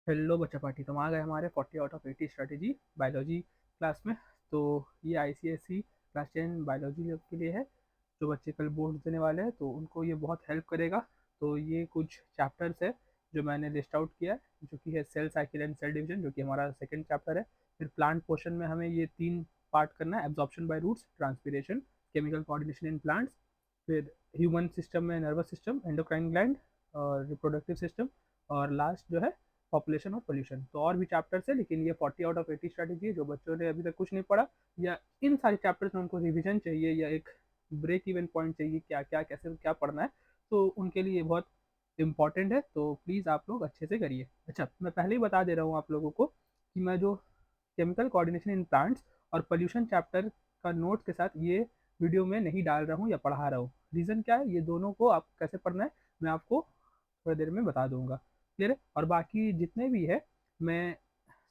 Hello बच्चा party, तुम आ गए हमारे 40 out of 80 strategy biology class में। तो ये आईसीएसई क्लास 10 बायोलॉजी के लिए है। जो बच्चे कल बोर्ड देने वाले हैं तो उनको ये बहुत हेल्प करेगा। तो ये कुछ चैप्टर्स है जो मैंने लिस्ट आउट किया है, जो कि है cell cycle and cell division, जो कि हमारा सेकंड चैप्टर है। फिर प्लांट पोर्शन में हमें ये तीन पार्ट करना है: absorption by roots, transpiration, chemical coordination in plants. फिर ह्यूमन सिस्टम में नर्वस सिस्टम, एंडोक्राइन ग्लैंड और रिप्रोडक्टिव सिस्टम। और लास्ट जो है पॉपुलेशन और पोल्यूशन। तो और भी चैप्टर्स है, लेकिन ये 40 आउट ऑफ 80 स्ट्रेटेजी है। जो बच्चों ने अभी तक कुछ नहीं पढ़ा या इन सारे चैप्टर्स में उनको रिवीजन चाहिए या एक ब्रेक इवन पॉइंट चाहिए, क्या क्या कैसे क्या पढ़ना है, तो उनके लिए ये बहुत इंपॉर्टेंट है। तो प्लीज़ आप लोग अच्छे से करिए। अच्छा, मैं पहले ही बता दे रहा हूँ आप लोगों को कि मैं जो केमिकल कोऑर्डिनेशन इन प्लांट्स और पोल्यूशन चैप्टर का नोट्स के साथ ये वीडियो में नहीं डाल रहा हूँ या पढ़ा रहा हूँ। रीज़न क्या है, ये दोनों को आप कैसे पढ़ना है मैं आपको थोड़ी देर में बता दूंगा। क्लियर है? और बाकी जितने भी है मैं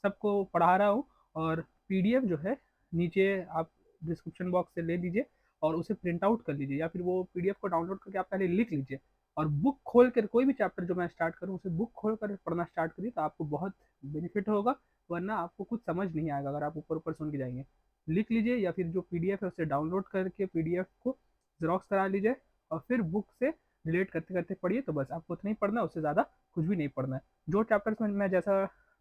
सबको पढ़ा रहा हूँ। और पीडीएफ जो है नीचे आप डिस्क्रिप्शन बॉक्स से ले लीजिए और उसे प्रिंट आउट कर लीजिए, या फिर वो पीडीएफ को डाउनलोड करके आप पहले लिख लीजिए। और बुक खोल कर कोई भी चैप्टर जो मैं स्टार्ट करूँ उसे बुक खोल कर पढ़ना स्टार्ट करिए, तो आपको बहुत बेनिफिट होगा। वरना आपको कुछ समझ नहीं आएगा अगर आप ऊपर ऊपर सुन के जाएंगे। लिख लीजिए या फिर जो पीडीएफ है उसे डाउनलोड करके पीडीएफ को जेरोक्स करा लीजिए और फिर बुक से रिलेट करते करते पढ़िए। तो बस आपको उतना ही पढ़ना है, उससे ज़्यादा कुछ भी नहीं पढ़ना है। जो चैप्टर्स में मैं जैसा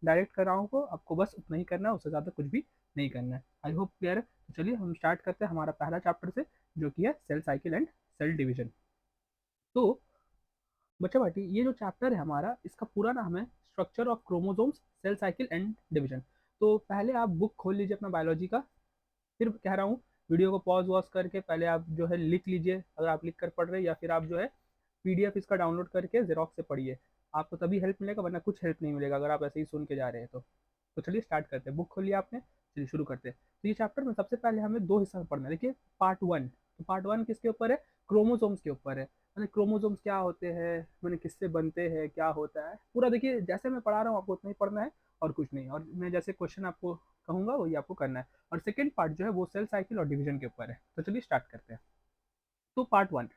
डायरेक्ट कर रहा हूँ को आपको बस उतना ही करना है, उससे ज़्यादा कुछ भी नहीं करना है। आई होप क्लियर है। तो चलिए हम स्टार्ट करते हैं हमारा पहला चैप्टर से, जो कि है cell cycle and cell division. तो बच्चा बाटी, ये जो चैप्टर है हमारा, इसका पूरा नाम है structure of chromosomes, cell cycle and division. तो पहले आप बुक खोल लीजिए अपना बायोलॉजी का। फिर कह रहा हूँ वीडियो को पॉज वॉज करके पहले आप जो है लिख लीजिए, अगर आप लिख कर पढ़ रहे हैं, या फिर आप जो है पीडीएफ इसका डाउनलोड करके जेरोक्स से पढ़िए। आपको तभी हेल्प मिलेगा, वरना कुछ हेल्प नहीं मिलेगा अगर आप ऐसे ही सुन के जा रहे हैं तो चलिए स्टार्ट करते हैं। बुक खोलिए आपने, चलिए शुरू करते हैं। तो ये चैप्टर में सबसे पहले हमें दो हिस्सा में पढ़ना है। देखिए, पार्ट वन। तो पार्ट वन किसके ऊपर है? क्रोमोसोम्स के ऊपर है। मैंने क्रोमोसोम्स क्या होते हैं, मैंने किससे बनते हैं, क्या होता है, पूरा देखिए। जैसे मैं पढ़ा रहा हूँ आपको उतना ही पढ़ना है और कुछ नहीं। और मैं जैसे क्वेश्चन आपको कहूंगा वही आपको करना है। और सेकेंड पार्ट जो है वो सेल साइकिल और डिवीजन के ऊपर है। तो चलिए स्टार्ट करते हैं। तो part one,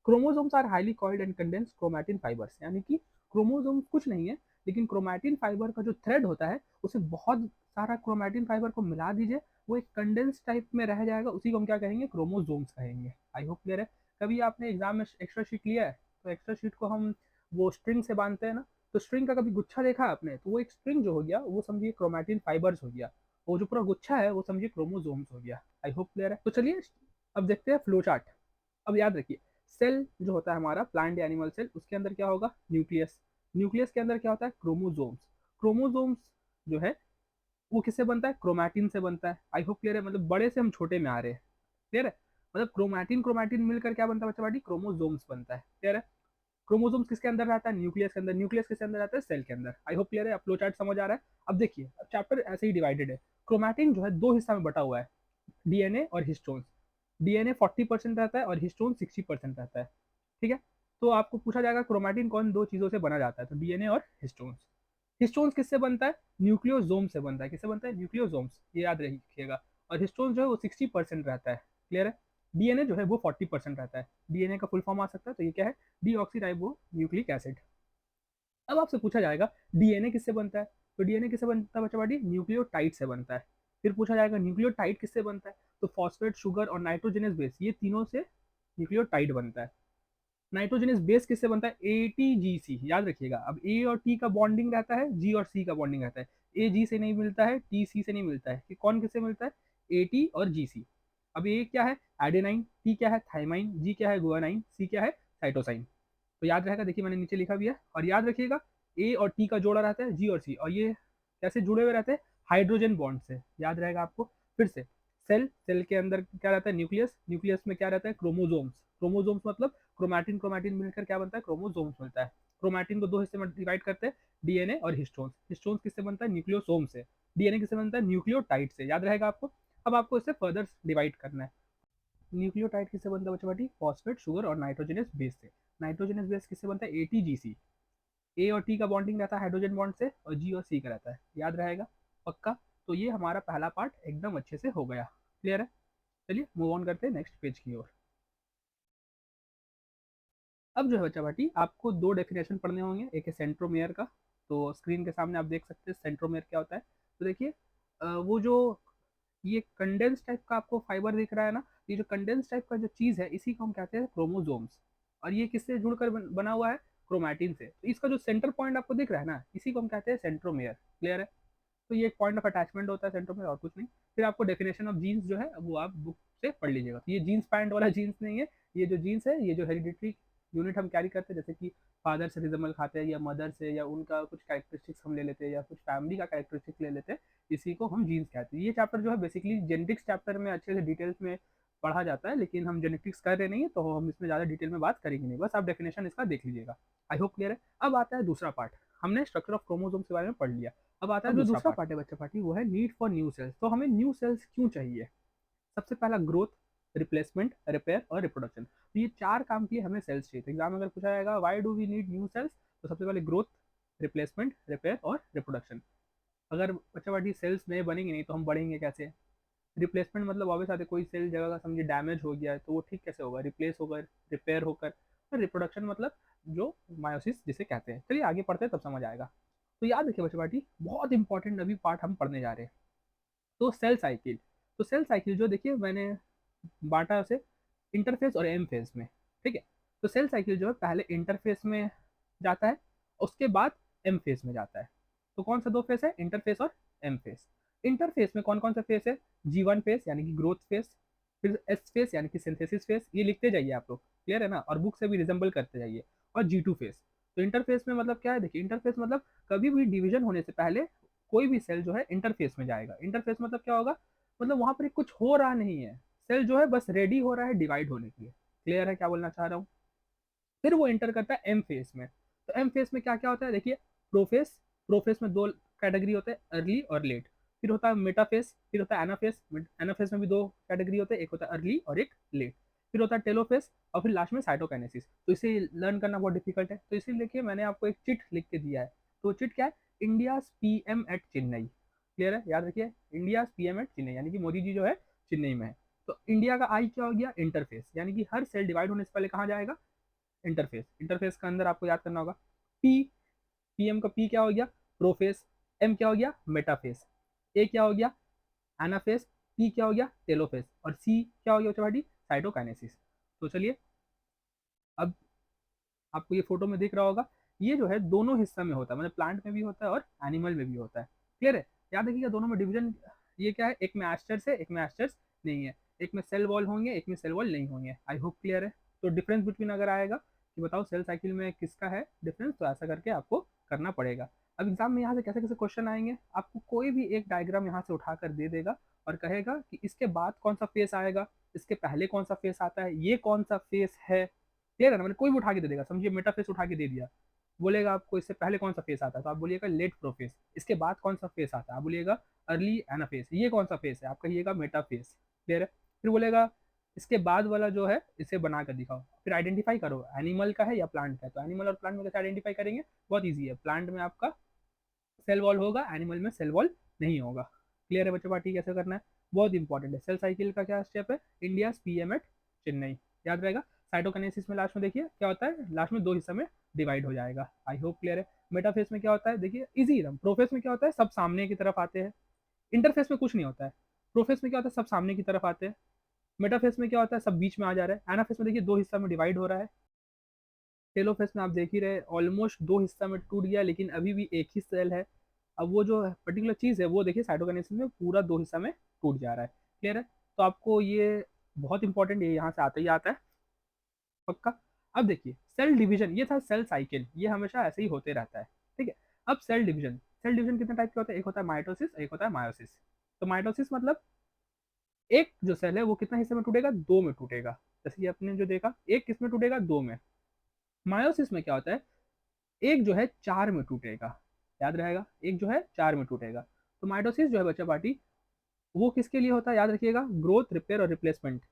chromosomes are highly coiled and condense chromatin fibres. यानी कि क्रोमोसोम कुछ नहीं है, लेकिन क्रोमैटिन फाइबर का जो थ्रेड होता है उसे बहुत सारा क्रोमैटिन फाइबर को मिला दीजिए, वो एक कंडेंस टाइप में रह जाएगा। उसी को हम क्या कहेंगे? क्रोमोसोम्स कहेंगे। आई होप क्लियर है। कभी आपने एग्जाम में एक्स्ट्रा शीट लिया है तो एक्स्ट्रा शीट को हम वो स्ट्रिंग से बांधते हैं ना, तो स्ट्रिंग का कभी गुच्छा देखा आपने? तो वो एक स्ट्रिंग जो हो गया वो समझिए क्रोमैटिन फाइबर्स हो गया। वो जो पूरा गुच्छा है वो समझिए क्रोमोसोम्स हो गया। आई होप क्लियर है। तो चलिए अब देखते हैं फ्लो चार्ट। अब याद रखिए, सेल जो होता है हमारा प्लांट या एनिमल सेल, उसके अंदर क्या होगा? न्यूक्लियस। न्यूक्लियस के अंदर क्या होता है? क्रोमोसोम्स। क्रोमोसोम्स जो है वो किससे बनता है? क्रोमैटिन से बनता है। आई होप क्लियर है। मतलब बड़े से हम छोटे में आ रहे हैं। क्लियर है? मतलब क्रोमैटिन क्रोमैटिन मिलकर क्या बनता है बच्चा बाटी? क्रोमोसोम्स बनता है। क्लियर है? क्रोमोसोम्स किसके अंदर रहता है? न्यूक्लियस के अंदर। न्यूक्लियस किसके अंदर रहता है? सेल के अंदर। आई होप क्लियर है। फ्लो चार्ट समझ आ रहा है? अब देखिए, अब चैप्टर ऐसे ही डिवाइडेड है। क्रोमैटिन जो है दो हिस्सा में बटा हुआ है, डीएनए और हिस्टोन्स। डीएनए 40% रहता है और हिस्टोन 60% रहता है। ठीक है? तो आपको पूछा जाएगा क्रोमैटिन कौन दो चीजों से बना जाता है, तो डीएनए और हिस्टोन्स। हिस्टोन्स किससे बनता है? न्यूक्लियोसोम से बनता है। किससे बनता है? न्यूक्लियोसोम्स, ये याद रखिएगा। और हिस्टोन्स जो है वो 60% रहता है। क्लियर है? डीएनए जो है वो 40% रहता है। डीएनए का फुल फॉर्म आ सकता है, तो ये क्या है? Deoxy ribo nucleic acid. अब आपसे पूछा जाएगा डीएनए किससे बनता है, तो डीएनए किससे बनता है बच्चा बाटी? न्यूक्लियोटाइड से बनता है। फिर पूछा जाएगा न्यूक्लियोटाइड किससे बनता है, तो फॉस्फेट, शुगर और नाइट्रोजनस बेस, ये तीनों से न्यूक्लियोटाइड बनता है। नाइट्रोजनस बेस किससे बनता है? एटीजीसी। याद रखिएगा, अब ए और टी का बॉन्डिंग रहता है, जी और सी का बॉन्डिंग रहता है। ए जी से नहीं मिलता है, टी सी से नहीं मिलता है, कि कौन किससे मिलता है? ए टी और जी सी। अब ए क्या है? एडेनाइन, टी क्या है? थाइमाइन, जी क्या है? गुआनाइन, सी क्या है? साइटोसाइन। तो याद रहेगा, देखिए मैंने नीचे लिखा भी है। और याद रखिएगा, ए और टी का जोड़ा रहता है जी और सी, और ये कैसे जुड़े हुए रहते हैं? हाइड्रोजन बॉन्ड से। याद रहेगा आपको। फिर से, सेल, सेल के अंदर क्या रहता है? न्यूक्लियस। न्यूक्लियस में क्या रहता है? क्रोमोसोम्स। क्रोमोसोम्स मतलब क्रोमैटिन क्रोमैटिन मिलकर क्या बनता है? क्रोमोसोम्स मिलता है। क्रोमैटिन को दो हिस्से में डिवाइड करते हैं, डीएनए और हिस्टोन्स। हिस्टोन्स किससे बनता है? न्यूक्लियोसोम से। डीएनए किससे बनता है? न्यूक्लियोटाइड से। याद रहेगा आपको। अब आपको इसे फर्दर डिवाइड करना है। न्यूक्लियोटाइड किससे बनता है बच्चा बाटी? फॉस्फेट, शुगर और नाइट्रोजनस बेस से। नाइट्रोजनस बेस किससे बनता है? एटीजीसी। ए और टी का बॉन्डिंग रहता है हाइड्रोजन बॉन्ड से, और जी और सी का रहता है। याद रहेगा? पक्का? तो ये हमारा पहला पार्ट एकदम अच्छे से हो गया। क्लियर है? चलिए मूव ऑन करते हैं नेक्स्ट पेज की ओर। अब जो है बच्चा भाटी, आपको दो डेफिनेशन पढ़ने होंगे। एक है सेंट्रोमेयर का, तो स्क्रीन के सामने आप देख सकते हैं सेंट्रोमेयर क्या होता है। तो देखिए वो जो ये कंडेंस टाइप का आपको फाइबर दिख रहा है ना, ये जो कंडेंस टाइप का जो चीज़ है इसी को हम कहते हैं क्रोमोसोम्स। और ये किससे जुड़कर बना हुआ है? क्रोमैटिन से। तो इसका जो सेंटर पॉइंट आपको दिख रहा है ना, इसी को हम कहते हैं सेंट्रोमेयर। क्लियर है? तो ये एक पॉइंट ऑफ अटैचमेंट होता है सेंट्रोमेयर, और कुछ नहीं। फिर आपको डेफिनेशन ऑफ जीन्स जो है वो आप बुक से पढ़ लीजिएगा। तो ये जीन्स पैंट वाला जीन्स नहीं है, ये जो जीन्स है ये जो हेरिडिटरी यूनिट हम कैरी करते हैं, जैसे कि फादर से रिजम्बल खाते हैं या मदर से, या उनका कुछ कैरेक्टरिस्टिक्स हम ले लेते हैं या कुछ फैमिली का कैरेक्टरिस्टिक्स ले लेते हैं, इसी को हम जीन्स कहते हैं। ये चैप्टर जो है बेसिकली जेनेटिक्स चैप्टर में अच्छे से डिटेल्स में पढ़ा जाता है, लेकिन हम जेनेटिक्स कर रहे नहीं है तो हम इसमें ज़्यादा डिटेल में बात करेंगे नहीं, बस आप डेफिनेशन इसका देख लीजिएगा। आई होप क्लियर है। अब आता है दूसरा पार्ट। हमने स्ट्रक्चर ऑफ क्रोमोसोम्स के बारे में पढ़ लिया। अब आता है जो दूसरा पार्ट है बच्चा पार्टी, वो है नीड फॉर न्यू सेल्स। तो हमें न्यू सेल्स क्यों चाहिए? सबसे पहला ग्रोथ, रिप्लेसमेंट, रिपेयर और रिप्रोडक्शन। तो ये चार काम के लिए हमें सेल्स चाहिए। तो एग्जाम में अगर पूछा जाएगा why do we need new cells, तो सबसे पहले ग्रोथ, रिप्लेसमेंट, रिपेयर और रिप्रोडक्शन। अगर बच्चा पार्टी सेल्स नए बनेंगे नहीं तो हम बढ़ेंगे कैसे? रिप्लेसमेंट मतलब ऑब्वियस आते, कोई सेल जगह का समझिए डैमेज हो गया है तो वो ठीक कैसे होगा? रिप्लेस होकर, रिपेयर होकर। और रिप्रोडक्शन मतलब जो मायोसिस जिसे कहते हैं। चलिए आगे पढ़ते हैं तब समझ आएगा। तो याद रखिए बच्चा पार्टी, बहुत इंपॉर्टेंट अभी पार्ट हम पढ़ने जा रहे हैं। तो सेल साइकिल। तो सेल साइकिल जो देखिए मैंने बांटा उसे इंटरफेस और एम फेज में। ठीक है? तो सेल साइकिल जो है पहले इंटरफेस में जाता है, उसके बाद एम फेज में जाता है। तो कौन सा दो फेज है? इंटरफेस और एम फेज। इंटरफेस में कौन कौन सा फेज है? G1 फेज यानी कि ग्रोथ फेज, फिर एस फेज यानी कि सिंथेसिस फेज। ये लिखते जाइए आप लोग, क्लियर है ना? और बुक से भी रिजेंबल करते जाइए। और G2 फेज। तो इंटरफेस में मतलब क्या है? देखिए इंटरफेस मतलब कभी भी डिवीजन होने से पहले कोई भी सेल जो है इंटरफेस में जाएगा। इंटरफेस मतलब क्या होगा? मतलब वहां पर कुछ हो रहा नहीं है, सेल जो है बस रेडी हो रहा है डिवाइड होने के लिए। क्लियर है क्या बोलना चाह रहा हूँ? फिर वो एंटर करता है एम फेस में। तो एम फेस में क्या क्या होता है देखिए, प्रोफेस। प्रोफेस में दो कैटेगरी होते हैं, अर्ली और लेट। फिर होता है मेटाफेस, फिर होता है एनाफेस। एनाफेस में भी दो कैटेगरी होते हैं, एक होता है अर्ली और एक लेट। फिर होता है टेलोफेस, और फिर लास्ट में साइटोकाइनेसिस। तो इसे लर्न करना बहुत डिफिकल्ट है, तो इसीलिए देखिए मैंने आपको एक चिट लिख के दिया है। तो चिट क्या है? India PM at Chennai. Clear है? याद रखिए, इंडिया PM एट चेन्नई, यानी कि मोदी जी जो है चेन्नई में है। तो इंडिया का आई क्या हो गया? इंटरफेस, यानी कि हर सेल डिवाइड होने से पहले कहाँ जाएगा? इंटरफेस। इंटरफेस का अंदर आपको याद करना होगा पी। पीएम का पी क्या हो गया? प्रोफेस। एम क्या हो गया? मेटाफेस। ए क्या हो गया? एनाफेस। पी क्या हो गया? टेलोफेस। और सी क्या हो गया चौपाटी? साइटोकाइनेसिस। तो चलिए, अब आपको ये फोटो में दिख रहा होगा, ये जो है दोनों हिस्सा में होता है, मतलब प्लांट में भी होता है और एनिमल में भी होता है। क्लियर है? याद रखिएगा दोनों में डिवीजन ये क्या है, एक में एस्टर्स है, एक में एस्टर्स नहीं है। एक में सेल वॉल होंगे, एक में सेल वॉल नहीं होंगे। आई होप क्लियर है। तो डिफरेंस बिटवीन अगर आएगा कि बताओ सेल साइकिल में किसका है डिफरेंस, तो ऐसा करके आपको करना पड़ेगा। अब एग्जाम में यहाँ से कैसे कैसे क्वेश्चन आएंगे, आपको कोई भी एक डायग्राम यहाँ से उठाकर दे देगा और कहेगा कि इसके बाद कौन सा फेस आएगा, इसके पहले कौन सा फेस आता है, ये कौन सा फेस है। क्लियर है ना? मैंने कोई भी उठा के दे देगा, समझिए मेटाफेस उठा के दे दिया, बोलेगा आपको इससे पहले कौन सा फेस आता है, तो आप बोलिएगा लेट प्रोफेस। इसके बाद कौन सा फेस आता है, आप बोलिएगा अर्ली एनाफेस। ये कौन सा फेस है, आप कहिएगा मेटाफेस। क्लियर है? फिर बोलेगा इसके बाद वाला जो है इसे बना कर दिखाओ, फिर आइडेंटिफाई करो एनिमल का है या प्लांट का है। तो एनिमल और प्लांट में कैसे आइडेंटिफाई करेंगे? बहुत ईजी है, प्लांट में आपका सेल वॉल होगा, एनिमल में सेल वॉल नहीं होगा। क्लियर है बच्चों पार्टी? कैसे करना है बहुत इंपॉर्टेंट है। सेल साइकिल का क्या स्टेप है? इंडिया PM एट चेन्नई, याद रहेगा। साइटोकाइनेसिस में लास्ट में देखिए क्या होता है, लास्ट में दो हिस्से में डिवाइड हो जाएगा। आई होप क्लियर है। मेटाफेस में क्या होता है देखिए, इजी एकदम। प्रोफेस में क्या होता है, सब सामने की तरफ आते हैं। इंटरफेस में कुछ नहीं होता है। प्रोफेस में क्या होता है, सब सामने की तरफ आते हैं। मेटाफेस में क्या होता है, सब बीच में आ जा रहा है। एनाफेस में देखिए दो हिस्सा में डिवाइड हो रहा है। टेलोफेस में आप देख ही रहे, ऑलमोस्ट दो हिस्सा में टूट गया, लेकिन अभी भी एक ही सेल है। अब वो जो पर्टिकुलर चीज़ है वो देखिए साइटोकाइनेसिस में पूरा दो हिस्सा में टूट जा रहा है। क्लियर है? तो आपको ये बहुत इंपॉर्टेंट, ये यहाँ से आता ही आता है पक्का। अब देखिए सेल डिवीजन, ये था सेल साइकिल, ये हमेशा ऐसे ही होते रहता है। ठीक है? अब सेल डिवीजन, सेल डिवीजन कितने टाइप के होते हैं? एक होता है माइटोसिस, एक होता है मायोसिस। तो माइटोसिस मतलब एक जो सेल है वो कितना हिस्से में टूटेगा? दो में टूटेगा। जैसे कि आपने जो देखा, एक किस में टूटेगा? दो में। मायोसिस में क्या होता है, एक जो है चार में टूटेगा। याद रहेगा, एक जो है चार में टूटेगा। तो माइटोसिस जो है बच्चा पार्टी, वो किसके लिए होता है? याद रखिएगा, ग्रोथ, रिपेयर और रिप्लेसमेंट।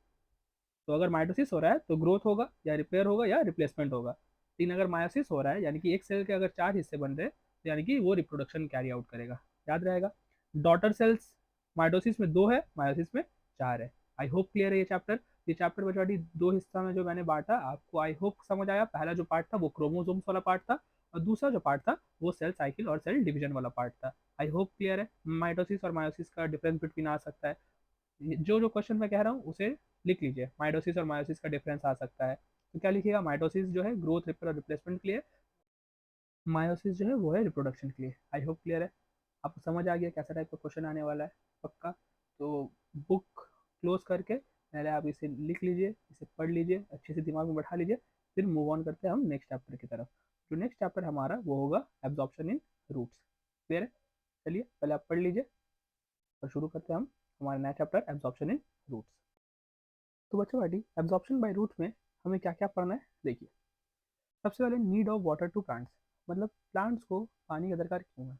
तो अगर माइटोसिस हो रहा है तो ग्रोथ होगा या रिपेयर होगा या रिप्लेसमेंट होगा। लेकिन अगर मायोसिस हो रहा है, यानी कि एक सेल के अगर चार हिस्से बन रहे हैं, तो यानी कि वो रिप्रोडक्शन कैरी आउट करेगा। याद रहेगा। डॉटर सेल्स माइटोसिस में दो है, मायोसिस में चार है। आई होप क्लियर है ये चैप्टर। ये चैप्टर बच्चा दो हिस्सा में जो मैंने बांटा, आपको आई होप समझ आया। पहला जो पार्ट था वो क्रोमोसोम्स वाला पार्ट था, और दूसरा जो पार्ट था वो सेल साइकिल और सेल डिवीजन वाला पार्ट था। आई होप क्लियर है। माइटोसिस और मायोसिस का डिफरेंस बिटवीन आ सकता है, जो जो क्वेश्चन मैं कह रहा हूँ उसे लिख लीजिए। माइटोसिस और मायोसिस का डिफरेंस आ सकता है, तो क्या लिखिएगा, माइटोसिस जो है ग्रोथ, रिपेयर और रिप्लेसमेंट के लिए, मायोसिस जो है वो है रिप्रोडक्शन के लिए। आई होप क्लियर है, आपको समझ आ गया कैसा टाइप का क्वेश्चन आने वाला है पक्का। तो बुक क्लोज करके पहले आप इसे लिख लीजिए, इसे पढ़ लीजिए, अच्छे से दिमाग में बैठा लीजिए, फिर मूव ऑन करते हैं हम नेक्स्ट चैप्टर की तरफ। जो नेक्स्ट चैप्टर हमारा वो होगा एब्जॉर्प्शन इन रूट्स। क्लियर है, चलिए पहले आप पढ़ लीजिए और शुरू करते हैं हम हमारा नया चैप्टर एब्जॉर्प्शन इन रूट्स। तो बच्चों बेटी, एब्जॉर्प्शन बाय रूट्स में हमें क्या क्या पढ़ना है देखिए। सबसे पहले need of water to plants, मतलब प्लांट्स को पानी की दरकार क्यों है।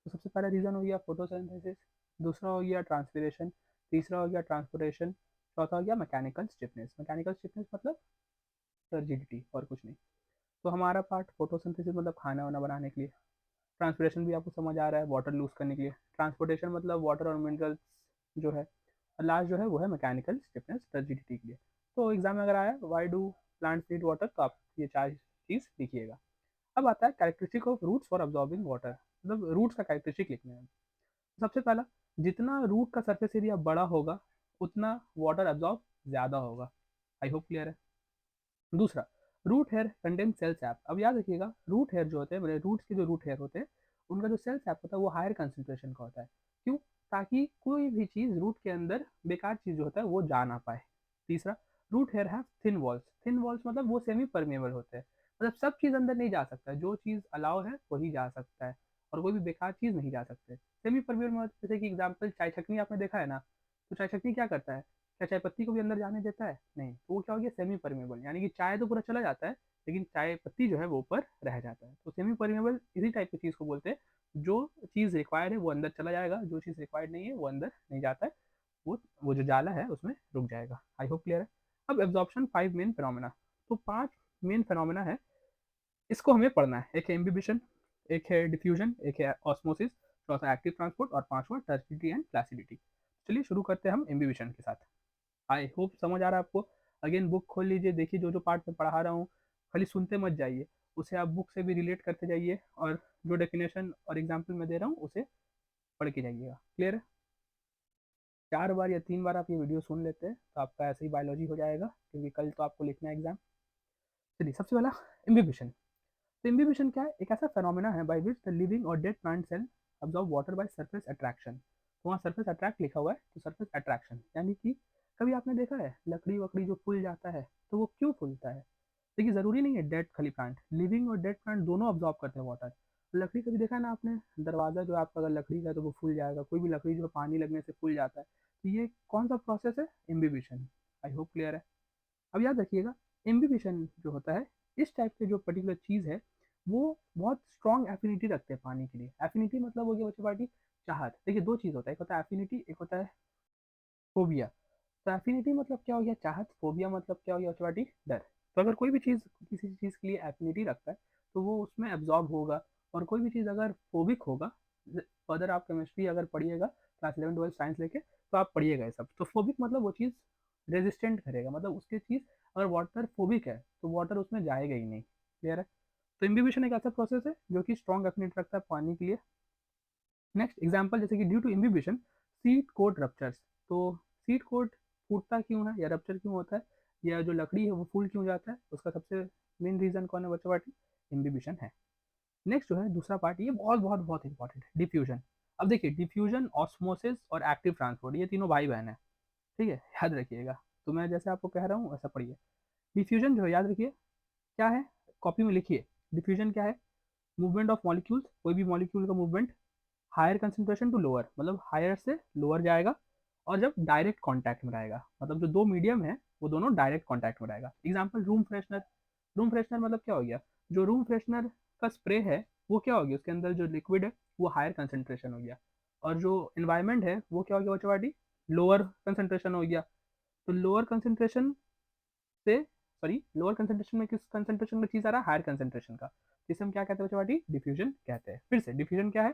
तो सबसे पहला रीज़न हो गया फोटोसिंथेसिस, दूसरा हो गया ट्रांसपिरेशन, तीसरा हो गया ट्रांसपोर्टेशन, चौथा हो गया मैकेनिकल स्टिफनेस। मैकेनिकल स्टिफनेस मतलब रिजिडिटी और कुछ नहीं। तो हमारा पार्ट फोटोसिंथेसिस मतलब खाना वाना बनाने के लिए, ट्रांसपिरेशन भी आपको समझ आ रहा है वाटर लूज करने के लिए, ट्रांसपोर्टेशन मतलब वाटर और मिनरल्स जो है, और लास्ट जो है वो है मैकेनिकल स्टिफनेस रिजिडिटी के लिए। तो एग्जाम में अगर आया why do plants need water, तो आप ये चार चीज़ लिखिएगा। अब आता है characteristic of roots for absorbing water, मतलब रूट्स का कैरेक्टरिस्टिक लिखना है। सबसे पहला, जितना रूट का सरफेस एरिया बड़ा होगा उतना वाटर एब्जॉर्ब ज़्यादा होगा। आई होप क्लियर है। दूसरा, root hair contain cell sap. अब याद रखिएगा, रूट हेयर जो होते हैं, रूट्स के जो रूट हेयर होते हैं उनका जो सेल सैप होता है वो हायर कंसेंट्रेशन का होता है। क्यों? ताकि कोई भी चीज़ रूट के अंदर, बेकार चीज़ जो होता है वो जा ना पाए। तीसरा, root hair have thin walls. Thin walls मतलब वो सेमी परमेबल होते हैं, मतलब सब चीज़ अंदर नहीं जा सकता है, जो चीज़ अलाउ है वही जा सकता है और कोई भी बेकार चीज़ नहीं जा सकते। सेमी परमेबल मतलब जैसे कि एग्जाम्पल चाय छकनी आपने देखा है ना, तो चाय छकनी क्या करता है, क्या चाय पत्ती को भी अंदर जाने देता है? नहीं। तो वो क्या हो गया, सेमी परमेबल, यानी कि चाय तो पूरा चला जाता है लेकिन चाय पत्ती जो है वो ऊपर रह जाता है। तो सेमी परमेबल इसी टाइप की चीज़ को बोलते हैं, जो चीज़ रिक्वायर्ड है वो अंदर चला जाएगा, जो चीज़ रिक्वायर्ड नहीं है वो अंदर नहीं जाता है, वो जो जाला है उसमें रुक जाएगा। आई होप क्लियर है। अब एब्जॉर्प्शन 5 मेन फिनोमेना, तो 5 मेन फिनोमेना है, इसको हमें पढ़ना है। एक है इम्बिबिशन, एक है डिफ्यूजन, एक है ऑस्मोसिस, चौथा एक्टिव ट्रांसपोर्ट और पांचवा टर्सिडिटी एंड प्लासिडिटी। चलिए शुरू करते हैं हम इम्बिबिशन के साथ। आई होप समझ आ रहा है आपको। अगेन बुक खोल लीजिए, देखिए जो जो पार्ट मैं पढ़ा रहा हूँ, खाली सुनते मत जाइए, उसे आप बुक से भी रिलेट करते जाइए और जो डेफिनेशन और एग्जाम्पल मैं दे रहा हूँ उसे पढ़ के जाइएगा। क्लियर है। 4 बार या 3 बार आप ये वीडियो सुन लेते हैं तो आपका ऐसे ही बायोलॉजी हो जाएगा, क्योंकि कल तो आपको लिखना है एग्जाम। चलिए सबसे पहला इम्बिबिशन। तो इम्बिबिशन क्या है, एक ऐसा फेनोमेना है बाय विच द लिविंग और dead plant cell absorb water by surface attraction. तो वहाँ सरफेस अट्रैक्ट लिखा हुआ है, तो सरफेस अट्रैक्शन यानी कि कभी आपने देखा है लकड़ी वकड़ी जो फूल जाता है, तो वो क्यों फूलता है। देखिए ज़रूरी नहीं है डेड खाली प्लांट, लिविंग और डेड प्लांट दोनों अब्जॉर्ब करते हैं वाटर। लकड़ी कभी देखा है ना आपने, दरवाज़ा जो है आपका अगर लकड़ी का है तो वो फूल जाएगा, कोई भी लकड़ी जो है पानी लगने से फूल जाता है। तो ये कौन सा प्रोसेस है, इम्बिबिशन। आई होप क्लियर है। अब याद रखिएगा, इम्बिबिशन जो होता है, इस टाइप के जो पर्टिकुलर चीज़ है वो बहुत स्ट्रॉन्ग एफिनिटी रखते हैं पानी के लिए। एफिनिटी मतलब हो गया बच्चों पार्टी चाहत। देखिए दो चीज़ होता है, एक होता है एफिनिटी, एक होता है फोबिया। तो एफिनिटी मतलब क्या हो गया, चाहत। फोबिया मतलब क्या हो गया बच्चों पार्टी, डर। तो अगर कोई भी चीज़ किसी चीज़ के लिए एफिनिटी रखता है तो वो उसमें एब्जॉर्ब होगा, और कोई भी चीज़ अगर फोबिक होगा, फर्दर आप केमिस्ट्री अगर पढ़िएगा क्लास 11 12 साइंस लेके, तो आप पढ़िएगा ये सब। तो फोबिक मतलब वो चीज़ रेजिस्टेंट करेगा, मतलब उसकी चीज़ अगर वाटर फोबिक है तो वाटर उसमें जाएगा ही नहीं। क्लियर है। तो इम्बिबिशन एक ऐसा प्रोसेस है जो कि स्ट्रॉन्ग एफिनिटी रखता है पानी के लिए। नेक्स्ट एग्जाम्पल, जैसे कि due to imbibition seed coat ruptures. तो सीड कोट फूटता क्यों है या रप्चर क्यों होता है, या जो लकड़ी है वो फूल क्यों जाता है, उसका सबसे मेन रीजन कौन है बच्चों पार्टी, इम्बिबिशन है। नेक्स्ट जो है दूसरा पार्ट, ये बहुत बहुत बहुत इंपॉर्टेंट है, डिफ्यूजन। अब देखिए डिफ्यूजन, ऑस्मोसिस और एक्टिव ट्रांसपोर्ट, ये तीनों भाई बहन है। ठीक है, याद रखिएगा। तो मैं जैसे आपको कह रहा हूँ वैसा पढ़िए। डिफ्यूजन जो है याद रखिए क्या है, कॉपी में लिखिए। डिफ्यूजन क्या है, मूवमेंट ऑफ मॉलिक्यूल्स, कोई भी मॉलिक्यूल का movement higher concentration to lower, मतलब हायर से लोअर जाएगा, और जब डायरेक्ट कांटेक्ट में रहेगा, मतलब जो दो मीडियम है वो दोनों डायरेक्ट कांटेक्ट में रहेगा। Example room freshener. Room freshener मतलब क्या हो गया, जो रूम फ्रेशनर का स्प्रे है वो क्या हो गया, उसके अंदर जो लिक्विड है वो हायर कंसेंट्रेशन हो गया, और जो इन्वायरमेंट है वो क्या हो गया बच्चों, लोअर कंसेंट्रेशन हो गया। तो लोअर कंसेंट्रेशन से, सॉरी लोअर कंसेंट्रेशन में किस कंसेंट्रेशन में चीज आ रहा है, हायर कंसेंट्रेशन का, जिसे हम क्या कहते हैं बच्चों, डिफ्यूजन कहते हैं। फिर से डिफ्यूजन क्या है,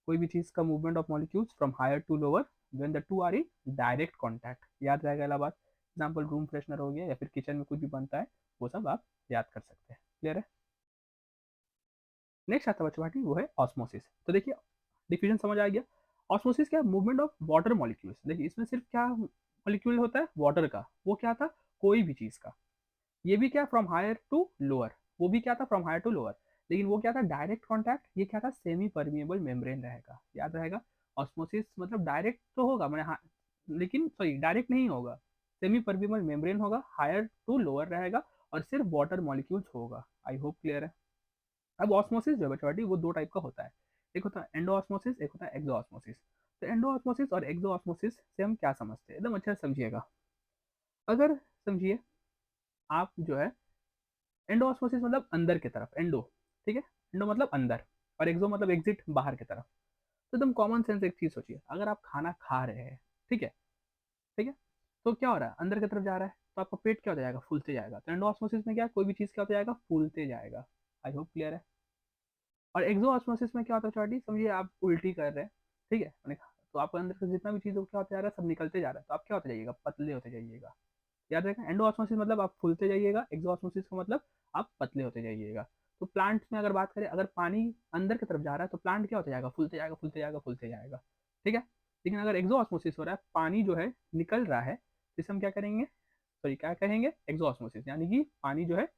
कोई भी चीज का movement of molecules from higher to lower when the two are in direct contact. याद रहेगा इलाहाबाद, एग्जांपल रूम फ्रेशनर हो गया, या फिर किचन में कुछ भी बनता है वो सब आप याद कर सकते हैं। क्लियर है। नेक्स्ट आता है बच्चों वो है ऑस्मोसिस। तो देखिए डिफ्यूजन समझ आ गया। ऑस्मोसिस क्या, मूवमेंट ऑफ वाटर मॉलिक्यूल्स। देखिए इसमें सिर्फ क्या मॉलिक्यूल होता है, वाटर का। वो क्या था, कोई भी चीज का। ये भी क्या, फ्रॉम हायर टू लोअर। वो भी क्या था, फ्रॉम हायर टू लोअर। लेकिन वो क्या था, डायरेक्ट कॉन्टैक्ट। ये क्या था, सेमी परमिएबल मेम्ब्रेन रहेगा, याद रहेगा। ऑस्मोसिस मतलब डायरेक्ट तो होगा, मैंने हाँ, लेकिन सॉरी डायरेक्ट नहीं होगा। सेमी परमिएबल मेम्ब्रेन होगा, हायर टू लोअर रहेगा, और सिर्फ वाटर मॉलिक्यूल्स होगा। आई होप क्लियर है। अब ऑस्मोसिस जो है बच्चों वो दो टाइप का होता है। एक होता है एंडो ऑस्मोसिस, एक होता है एक्सो ऑस्मोसिस। तो एंडो ऑस्मोसिस और एक्सो ऑस्मोसिस से हम क्या समझते हैं, एकदम अच्छे से समझिएगा। अगर समझिए आप जो है, एंडो ऑस्मोसिस मतलब अंदर की तरफ, एंडो, ठीक है। एंडो मतलब अंदर, और एक्सो मतलब एग्जिट, बाहर की तरफ। तो एकदम कॉमन सेंस एक चीज सोचिए, अगर आप खाना खा रहे हैं, ठीक है, ठीक है, तो क्या हो रहा है, अंदर की तरफ जा रहा है, तो आपका पेट क्या हो जाएगा, फूलते जाएगा। तो एंडो ऑस्मोसिस में क्या, कोई भी चीज क्या होता जाएगा, फूलते जाएगा। आई होप क्लियर है। और एक्सो ऑस्मोसिस में क्या होता है चौटी, समझिए आप उल्टी कर रहे हैं, ठीक है, तो आपके अंदर से जितना भी चीज क्या होता जा रहा है, सब निकलते जा रहा है, तो आप क्या होते जाइएगा, पतले होते जाइएगा। याद रखें, एंडो ऑस्मोसिस मतलब आप फूलते जाइएगा, एक्सो ऑस्मोसिस का मतलब आप पतले होते जाइएगा। तो प्लांट्स में अगर बात करें, अगर पानी अंदर की तरफ जा रहा है तो प्लांट क्या होता जाएगा, फूलते जाएगा, फूलते जाएगा, फूलते जाएगा, ठीक है। लेकिन अगर एक्सो ऑस्मोसिस हो रहा है, पानी जो है निकल रहा है, तो इसे हम क्या करेंगे, सॉरी क्या कहेंगे, एक्सो ऑस्मोसिस, यानी कि पानी जो है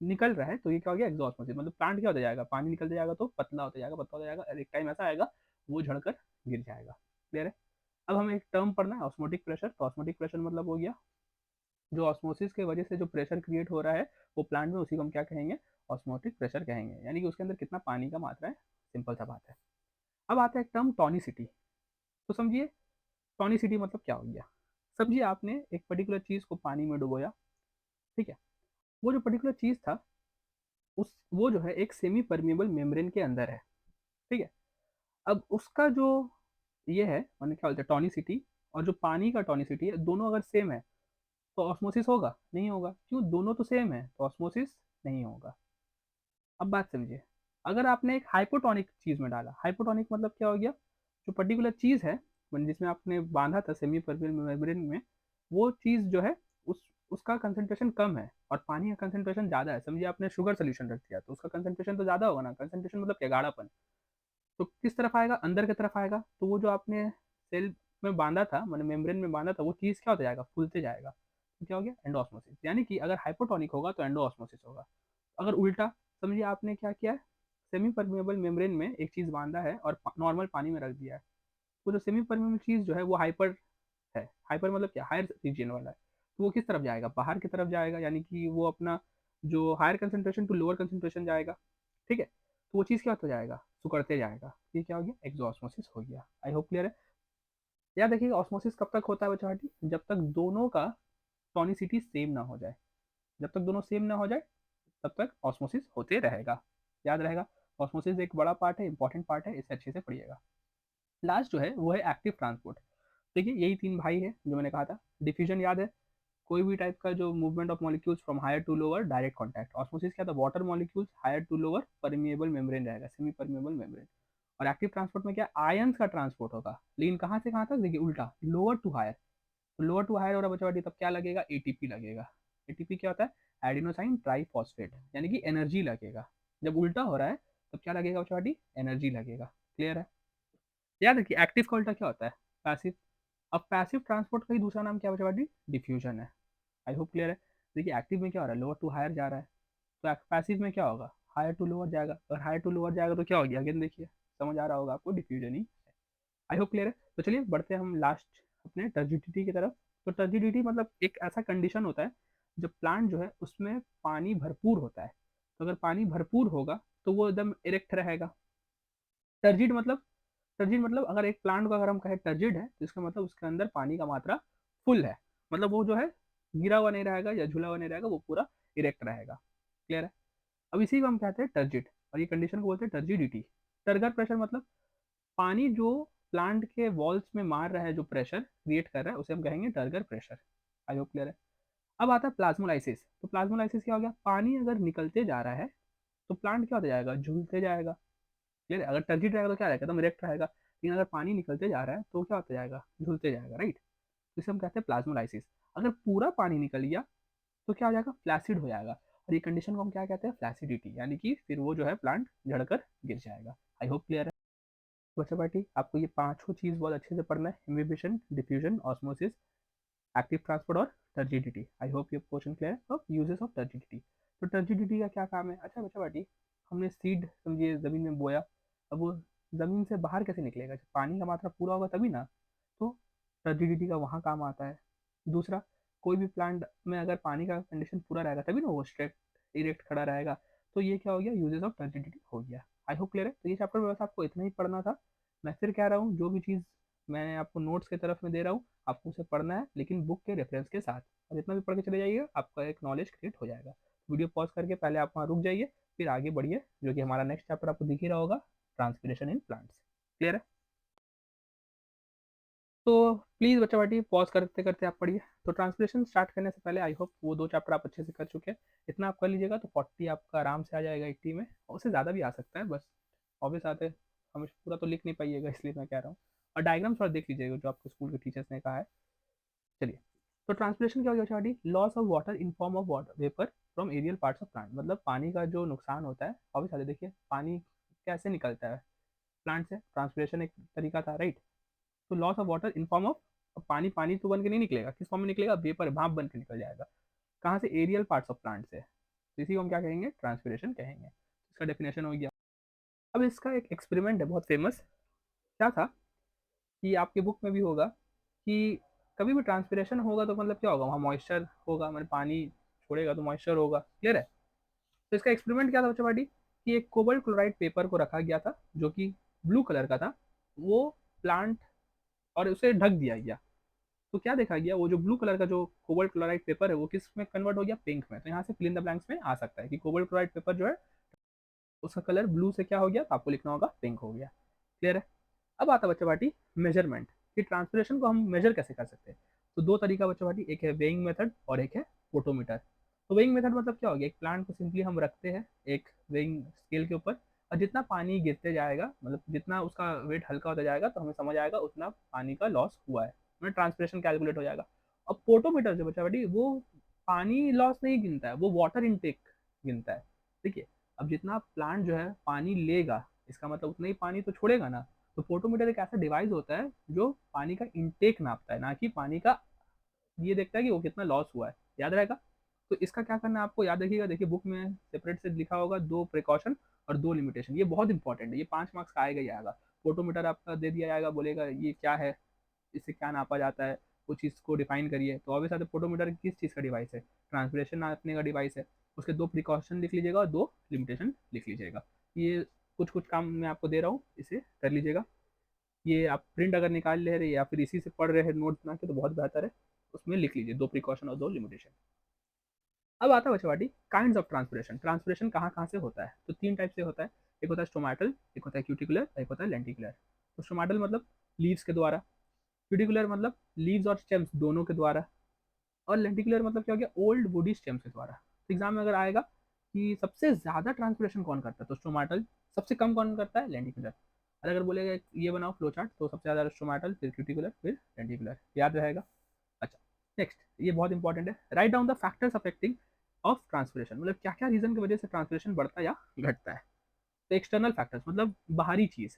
निकल रहा है, तो ये क्या हो गया, एक्सो ऑस्मोसिस। मतलब प्लांट क्या होता जाएगा, पानी निकलते जाएगा तो पतला होता जाएगा, पतला होता जाएगा, और एक टाइम ऐसा आएगा वो झड़कर गिर जाएगा। क्लियर है। अब हमें एक टर्म पढ़ना है, ऑस्मोटिक प्रेशर। तो ऑस्मोटिक प्रेशर मतलब हो गया, जो ऑस्मोसिस की वजह से जो प्रेशर क्रिएट हो रहा है वो प्लांट में, उसी को हम क्या कहेंगे, ऑस्मोटिक प्रेशर कहेंगे, यानी कि उसके अंदर कितना पानी का मात्रा है। सिंपल सा बात है। अब आता है एक टर्म टॉनिसिटी। तो समझिए टॉनिसिटी मतलब क्या हो गया। समझिए आपने एक पर्टिकुलर चीज को पानी में डुबोया, ठीक है। वो जो पर्टिकुलर चीज था, उस वो जो है एक सेमी परमिएबल मेम्ब्रेन के अंदर है, ठीक है। अब उसका जो ये है, मैंने क्या बोलते हैं, टॉनिसिटी, और जो पानी का टॉनिसिटी है, दोनों अगर सेम है तो ऑस्मोसिस होगा, नहीं होगा, क्यों, दोनों तो सेम है, तो ऑस्मोसिस नहीं होगा। अब बात समझिए, अगर आपने एक हाइपोटोनिक चीज में डाला, हाइपोटोनिक मतलब क्या हो गया, जो पर्टिकुलर चीज है जिसमें आपने बांधा था सेमी परमेबल मेम्ब्रेन में, वो चीज जो है उसका कंसंट्रेशन कम है, और पानी का कंसंट्रेशन ज्यादा है। समझिए आपने शुगर सोल्यूशन रख दिया, तो उसका कंसंट्रेशन तो ज्यादा होगा ना, कंसंट्रेशन मतलब क्या, गाढ़ापन। तो किस तरफ आएगा, अंदर की तरफ आएगा, तो वो जो आपने सेल में बांधा था, मैंने मेम्ब्रेन में बांधा था, वो चीज क्या होता जाएगा, फूलते जाएगा। तो क्या हो गया, एंडोऑस्मोसिस। यानी कि अगर हाइपोटोनिक होगा तो एंडोऑस्मोसिस होगा। अगर उल्टा, समझिए आपने क्या किया है, सेमी परमेबल मेम्ब्रेन में एक चीज बांधा है और नॉर्मल पानी में रख दिया है, तो जो सेमी परमेबल चीज जो है वो हाइपर है। हाइपर मतलब क्या, हायर रीजन वाला है। तो वो किस तरफ जाएगा, बाहर की तरफ जाएगा, यानी कि वो अपना जो higher concentration to lower concentration जाएगा, ठीक है। तो वो चीज़ क्या होता जाएगा, सुकड़ते जाएगा। ये क्या हो गया, एक्सोऑस्मोसिस हो गया। आई होप क्लियर है। याद रखिएगा ऑस्मोसिस कब तक होता है बच्चा, जब तक दोनों का टॉनिसिटी सेम ना हो जाए। जब तक दोनों सेम ना हो जाए तब तक ऑस्मोसिस होते रहेगा। याद रहेगा, ऑस्मोसिस एक बड़ा पार्ट है, इंपॉर्टेंट पार्ट है, इसे अच्छे से पढ़िएगा। लास्ट जो है वो है एक्टिव ट्रांसपोर्ट। देखिए यही तीन भाई है जो मैंने कहा था। डिफ्यूजन याद है, कोई भी टाइप का जो movement of molecules from higher to lower, direct contact. Osmosis क्या था, water molecules higher to lower, permeable membrane रहेगा, सेमी परमिएबल मेम्ब्रेन। और एक्टिव ट्रांसपोर्ट में क्या, आयंस का ट्रांसपोर्ट होगा, लेकिन कहाँ से कहाँ तक, देखिए उल्टा, लोअर टू हायर। तो लोअर टू हायर हो रहा बच्चा, तब क्या लगेगा, एटीपी लगेगा। एटीपी क्या होता है, एडिनोसाइन ट्राइफॉस्फेट, यानी कि एनर्जी लगेगा। जब उल्टा हो रहा है तब क्या लगेगा बच्चा, एनर्जी लगेगा। क्लियर है। याद रखिए एक्टिव का उल्टा क्या होता है, पैसिव। अब पैसिव ट्रांसपोर्ट का ही दूसरा नाम क्या बच्चा, डिफ्यूजन है। आई होप क्लियर है। देखिए एक्टिव में क्या हो रहा है, लोअर टू हायर जा रहा है, तो पैसिव में क्या होगा, हायर टू लोअर जाएगा, और हायर टू लोअर जाएगा तो क्या होगी, अगेन देखिए, समझ आ रहा होगा आपको, diffusion he. I hope clear है। तो चलिए बढ़ते हैं हम लास्ट अपने टर्जिडिटी की तरफ। तो टर्जिडिटी मतलब एक ऐसा कंडीशन होता है जब प्लांट जो है उसमें पानी भरपूर होता है। तो अगर पानी भरपूर होगा तो वो एकदम इरेक्ट रहेगा। टर्जिड मतलब, टर्जिड मतलब अगर एक प्लांट को अगर हम कहें टर्जिड है, तो इसका मतलब उसके अंदर पानी का मात्रा फुल है। मतलब वो जो है गिरा हुआ नहीं रहेगा या झूला हुआ नहीं रहेगा, वो पूरा इरेक्ट रहेगा। क्लियर है। अब इसी को हम कहते हैं टर्जिड, और ये कंडीशन को बोलते हैं टर्जिडिटी। टर्गर प्रेशर मतलब पानी जो प्लांट के वॉल्स में मार रहा है, जो प्रेशर क्रिएट कर रहा है, उसे हम कहेंगे turgor pressure. I hope clear है। अब आता है प्लाज्मोलाइसिस। तो प्लाज्मोलाइसिस क्या हो गया, पानी अगर निकलते जा रहा है तो प्लांट क्या होता जाएगा, झूलते जाएगा। क्लियर है। अगर टर्जिड रहेगा तो क्या रहेगा, एकदम इरेक्ट रहेगा। लेकिन अगर पानी निकलते जा रहा है तो क्या होता जाएगा, झूलते जाएगा, राइट। तो इसे हम कहते हैं प्लाज्मोलाइसिस। अगर पूरा पानी निकल गया तो क्या हो जाएगा, फ्लैसिड हो जाएगा। और ये कंडीशन को हम क्या कहते हैं, फ्लैसिडिटी, यानी कि फिर वो जो है प्लांट झड़कर गिर जाएगा। आई होप क्लियर है। बच्चा पार्टी आपको ये पांचों चीज बहुत अच्छे से पढ़ना है, inhibition, diffusion, osmosis, active transport और टर्जिडिटी। आई होप ये पोर्शन क्लियर है। अब यूजेस ऑफ टर्जिडिटी, तो टर्जिडिटी का क्या काम है। अच्छा बच्चा पार्टी, हमने सीड समझिए जमीन में बोया, अब वो जमीन से बाहर कैसे निकलेगा, जब पानी का मात्रा पूरा होगा तभी ना, तो टर्जिडिटी का वहाँ काम आता है। दूसरा, कोई भी प्लांट में अगर पानी का कंडीशन पूरा रहेगा तभी ना वो स्ट्रेट इरेक्ट खड़ा रहेगा, तो ये क्या हो गया, यूजेस ऑफ टर्जिडिटी हो गया। आई होप क्लियर है। तो ये चैप्टर में बस आपको इतना ही पढ़ना था। मैं फिर कह रहा हूँ, जो भी चीज़ मैं आपको नोट्स की तरफ में दे रहा हूँ, आपको उसे पढ़ना है, लेकिन बुक के रेफरेंस के साथ। और जितना भी पढ़ के चले जाइएगा आपका एक नॉलेज क्रिएट हो जाएगा। वीडियो पॉज करके पहले आप वहाँ रुक जाइए, फिर आगे बढ़िए, जो कि हमारा नेक्स्ट चैप्टर आपको दिख ही रहा होगा, ट्रांसपिरेशन इन प्लांट्स। क्लियर है। तो प्लीज़ बच्चा पार्टी पॉज करते करते आप पढ़िए। तो ट्रांसलेशन स्टार्ट करने से पहले आई होप वो दो चैप्टर आप अच्छे से कर चुके हैं। इतना आप कर लीजिएगा तो 40 आपका आराम से आ जाएगा 80 में, और उससे ज़्यादा भी आ सकता है, बस ऑब्वियस आते हैं, हम पूरा तो लिख नहीं पाइएगा, इसलिए मैं कह रहा हूँ। और डायग्राम थोड़ा देख लीजिएगा जो आपके स्कूल के टीचर्स ने कहा है। चलिए, तो ट्रांसपिरेशन क्या हो गया बच्चा party, loss of water in form of water vapour from aerial parts of plant, मतलब पानी का जो नुकसान होता है। ऑब्वियस आते देखिए पानी कैसे निकलता है प्लांट से, ट्रांसपिरेशन एक तरीका था, राइट। तो loss of water in form of, पानी पानी तो बन के नहीं निकलेगा, किस फॉर्म में निकलेगा, वेपर, भाप बन के निकल जाएगा। कहाँ से, एरियल पार्ट्स ऑफ प्लांट से, तो इसी को हम क्या कहेंगे, ट्रांसपिरेशन कहेंगे। इसका डेफिनेशन हो गया। अब इसका एक एक्सपेरिमेंट है बहुत फेमस। क्या था कि आपके बुक में भी होगा कि कभी भी ट्रांसपिरेशन होगा तो मतलब क्या होगा, वहाँ मॉइस्चर होगा, मतलब पानी छोड़ेगा तो मॉइस्चर होगा, क्लियर है। तो इसका एक्सपेरिमेंट क्या था बच्चा पार्टी, कि एक कोबाल्ट क्लोराइड पेपर को रखा गया था जो कि ब्लू कलर का था, वो प्लांट, और उसे ढक दिया गया। तो क्या देखा गया, वो जो ब्लू कलर का जो कोबाल्ट क्लोराइड पेपर है वो किस में कन्वर्ट हो गया, पिंक में। तो यहाँ से फिल इन द ब्लैंक्स में आ सकता है कि कोबाल्ट क्लोराइड पेपर जो है उसका कलर ब्लू से क्या हो गया, तो आपको लिखना होगा पिंक हो गया। क्लियर है। अब आता बच्चा पार्टी मेजरमेंट, कि ट्रांसपिरेशन को हम मेजर कैसे कर सकते हैं। तो दो तरीका बच्चा पार्टी, एक है वेइंग मेथड और एक है फोटोमीटर। तो वेइंग मेथड मतलब क्या हो गया, एक प्लांट को सिंपली हम रखते हैं एक वेइंग स्केल के ऊपर, और जितना पानी गिरते जाएगा, मतलब जितना उसका वेट हल्का होता जाएगा, तो हमें समझ आएगा उतना पानी का लॉस हुआ है, मतलब ट्रांसपिरेशन कैलकुलेट हो जाएगा। अब फोटोमीटर जो बच्चा पार्टी, वो पानी लॉस नहीं गिनता है, वो वाटर इनटेक गिनता है। देखिए, अब जितना प्लांट जो है पानी लेगा, इसका मतलब उतना ही पानी तो छोड़ेगा ना। तो फोटोमीटर एक ऐसा डिवाइस होता है जो पानी का इंटेक नापता है, ना कि पानी का ये देखता है कि वो कितना लॉस हुआ है। याद रहेगा। तो इसका क्या करना है आपको, याद रखिएगा, देखिए बुक में सेपरेट से लिखा होगा, दो प्रिकॉशन और दो लिमिटेशन, ये बहुत इंपॉर्टेंट है, ये 5 मार्क्स का आएगा ही आएगा। फोटोमीटर आपका दे दिया जाएगा, बोलेगा ये क्या है, इससे क्या नापा जाता है, वो चीज़ को डिफाइन करिए। तो ऑब्वियस है फोटोमीटर किस चीज़ का डिवाइस है, ट्रांसपिरेशन नापने का डिवाइस है। उसके दो प्रिकॉशन लिख लीजिएगा और दो लिमिटेशन लिख लीजिएगा। ये कुछ कुछ काम मैं आपको दे रहा हूँ, इसे कर लीजिएगा। ये आप प्रिंट अगर निकाल ले रहे या फिर इसी से पढ़ रहे हैं नोट बना के, तो बहुत बेहतर है। उसमें लिख लीजिए दो प्रिकॉशन और दो लिमिटेशन। अब आता है बच्चा काइंड ऑफ ट्रांसपिरेशन, ट्रांसपिरेशन कहाँ कहाँ से होता है, तो तीन टाइप से होता है। एक होता है स्टोमेटल, एक होता है क्यूटिकुलर, एक होता है लेंटिकुलर। तो स्टोमेटल मतलब लीव्स के द्वारा, क्यूटिकुलर मतलब लीव्स और स्टेम्स दोनों के द्वारा, और लेंटिकुलर मतलब क्या हो गया, ओल्ड वुडी स्टेम्स के द्वारा। तो एग्जाम में अगर आएगा कि सबसे ज्यादा ट्रांसपिरेशन कौन करता है, तो स्टोमेटल, सबसे कम कौन करता है, लेंटिकुलर। और अगर बोलेगा ये बनाओ फ्लो चार्ट, तो सबसे ज्यादा स्टोमेटल, फिर क्यूटिकुलर, फिर लेंटिकुलर, याद रहेगा। अच्छा, नेक्स्ट, ये बहुत इंपॉर्टेंट है, right down the factors affecting of transpiration, मतलब क्या क्या रीजन की वजह से ट्रांसपिरेशन बढ़ता है या घटता है। तो एक्सटर्नल फैक्टर्स मतलब बाहरी चीज।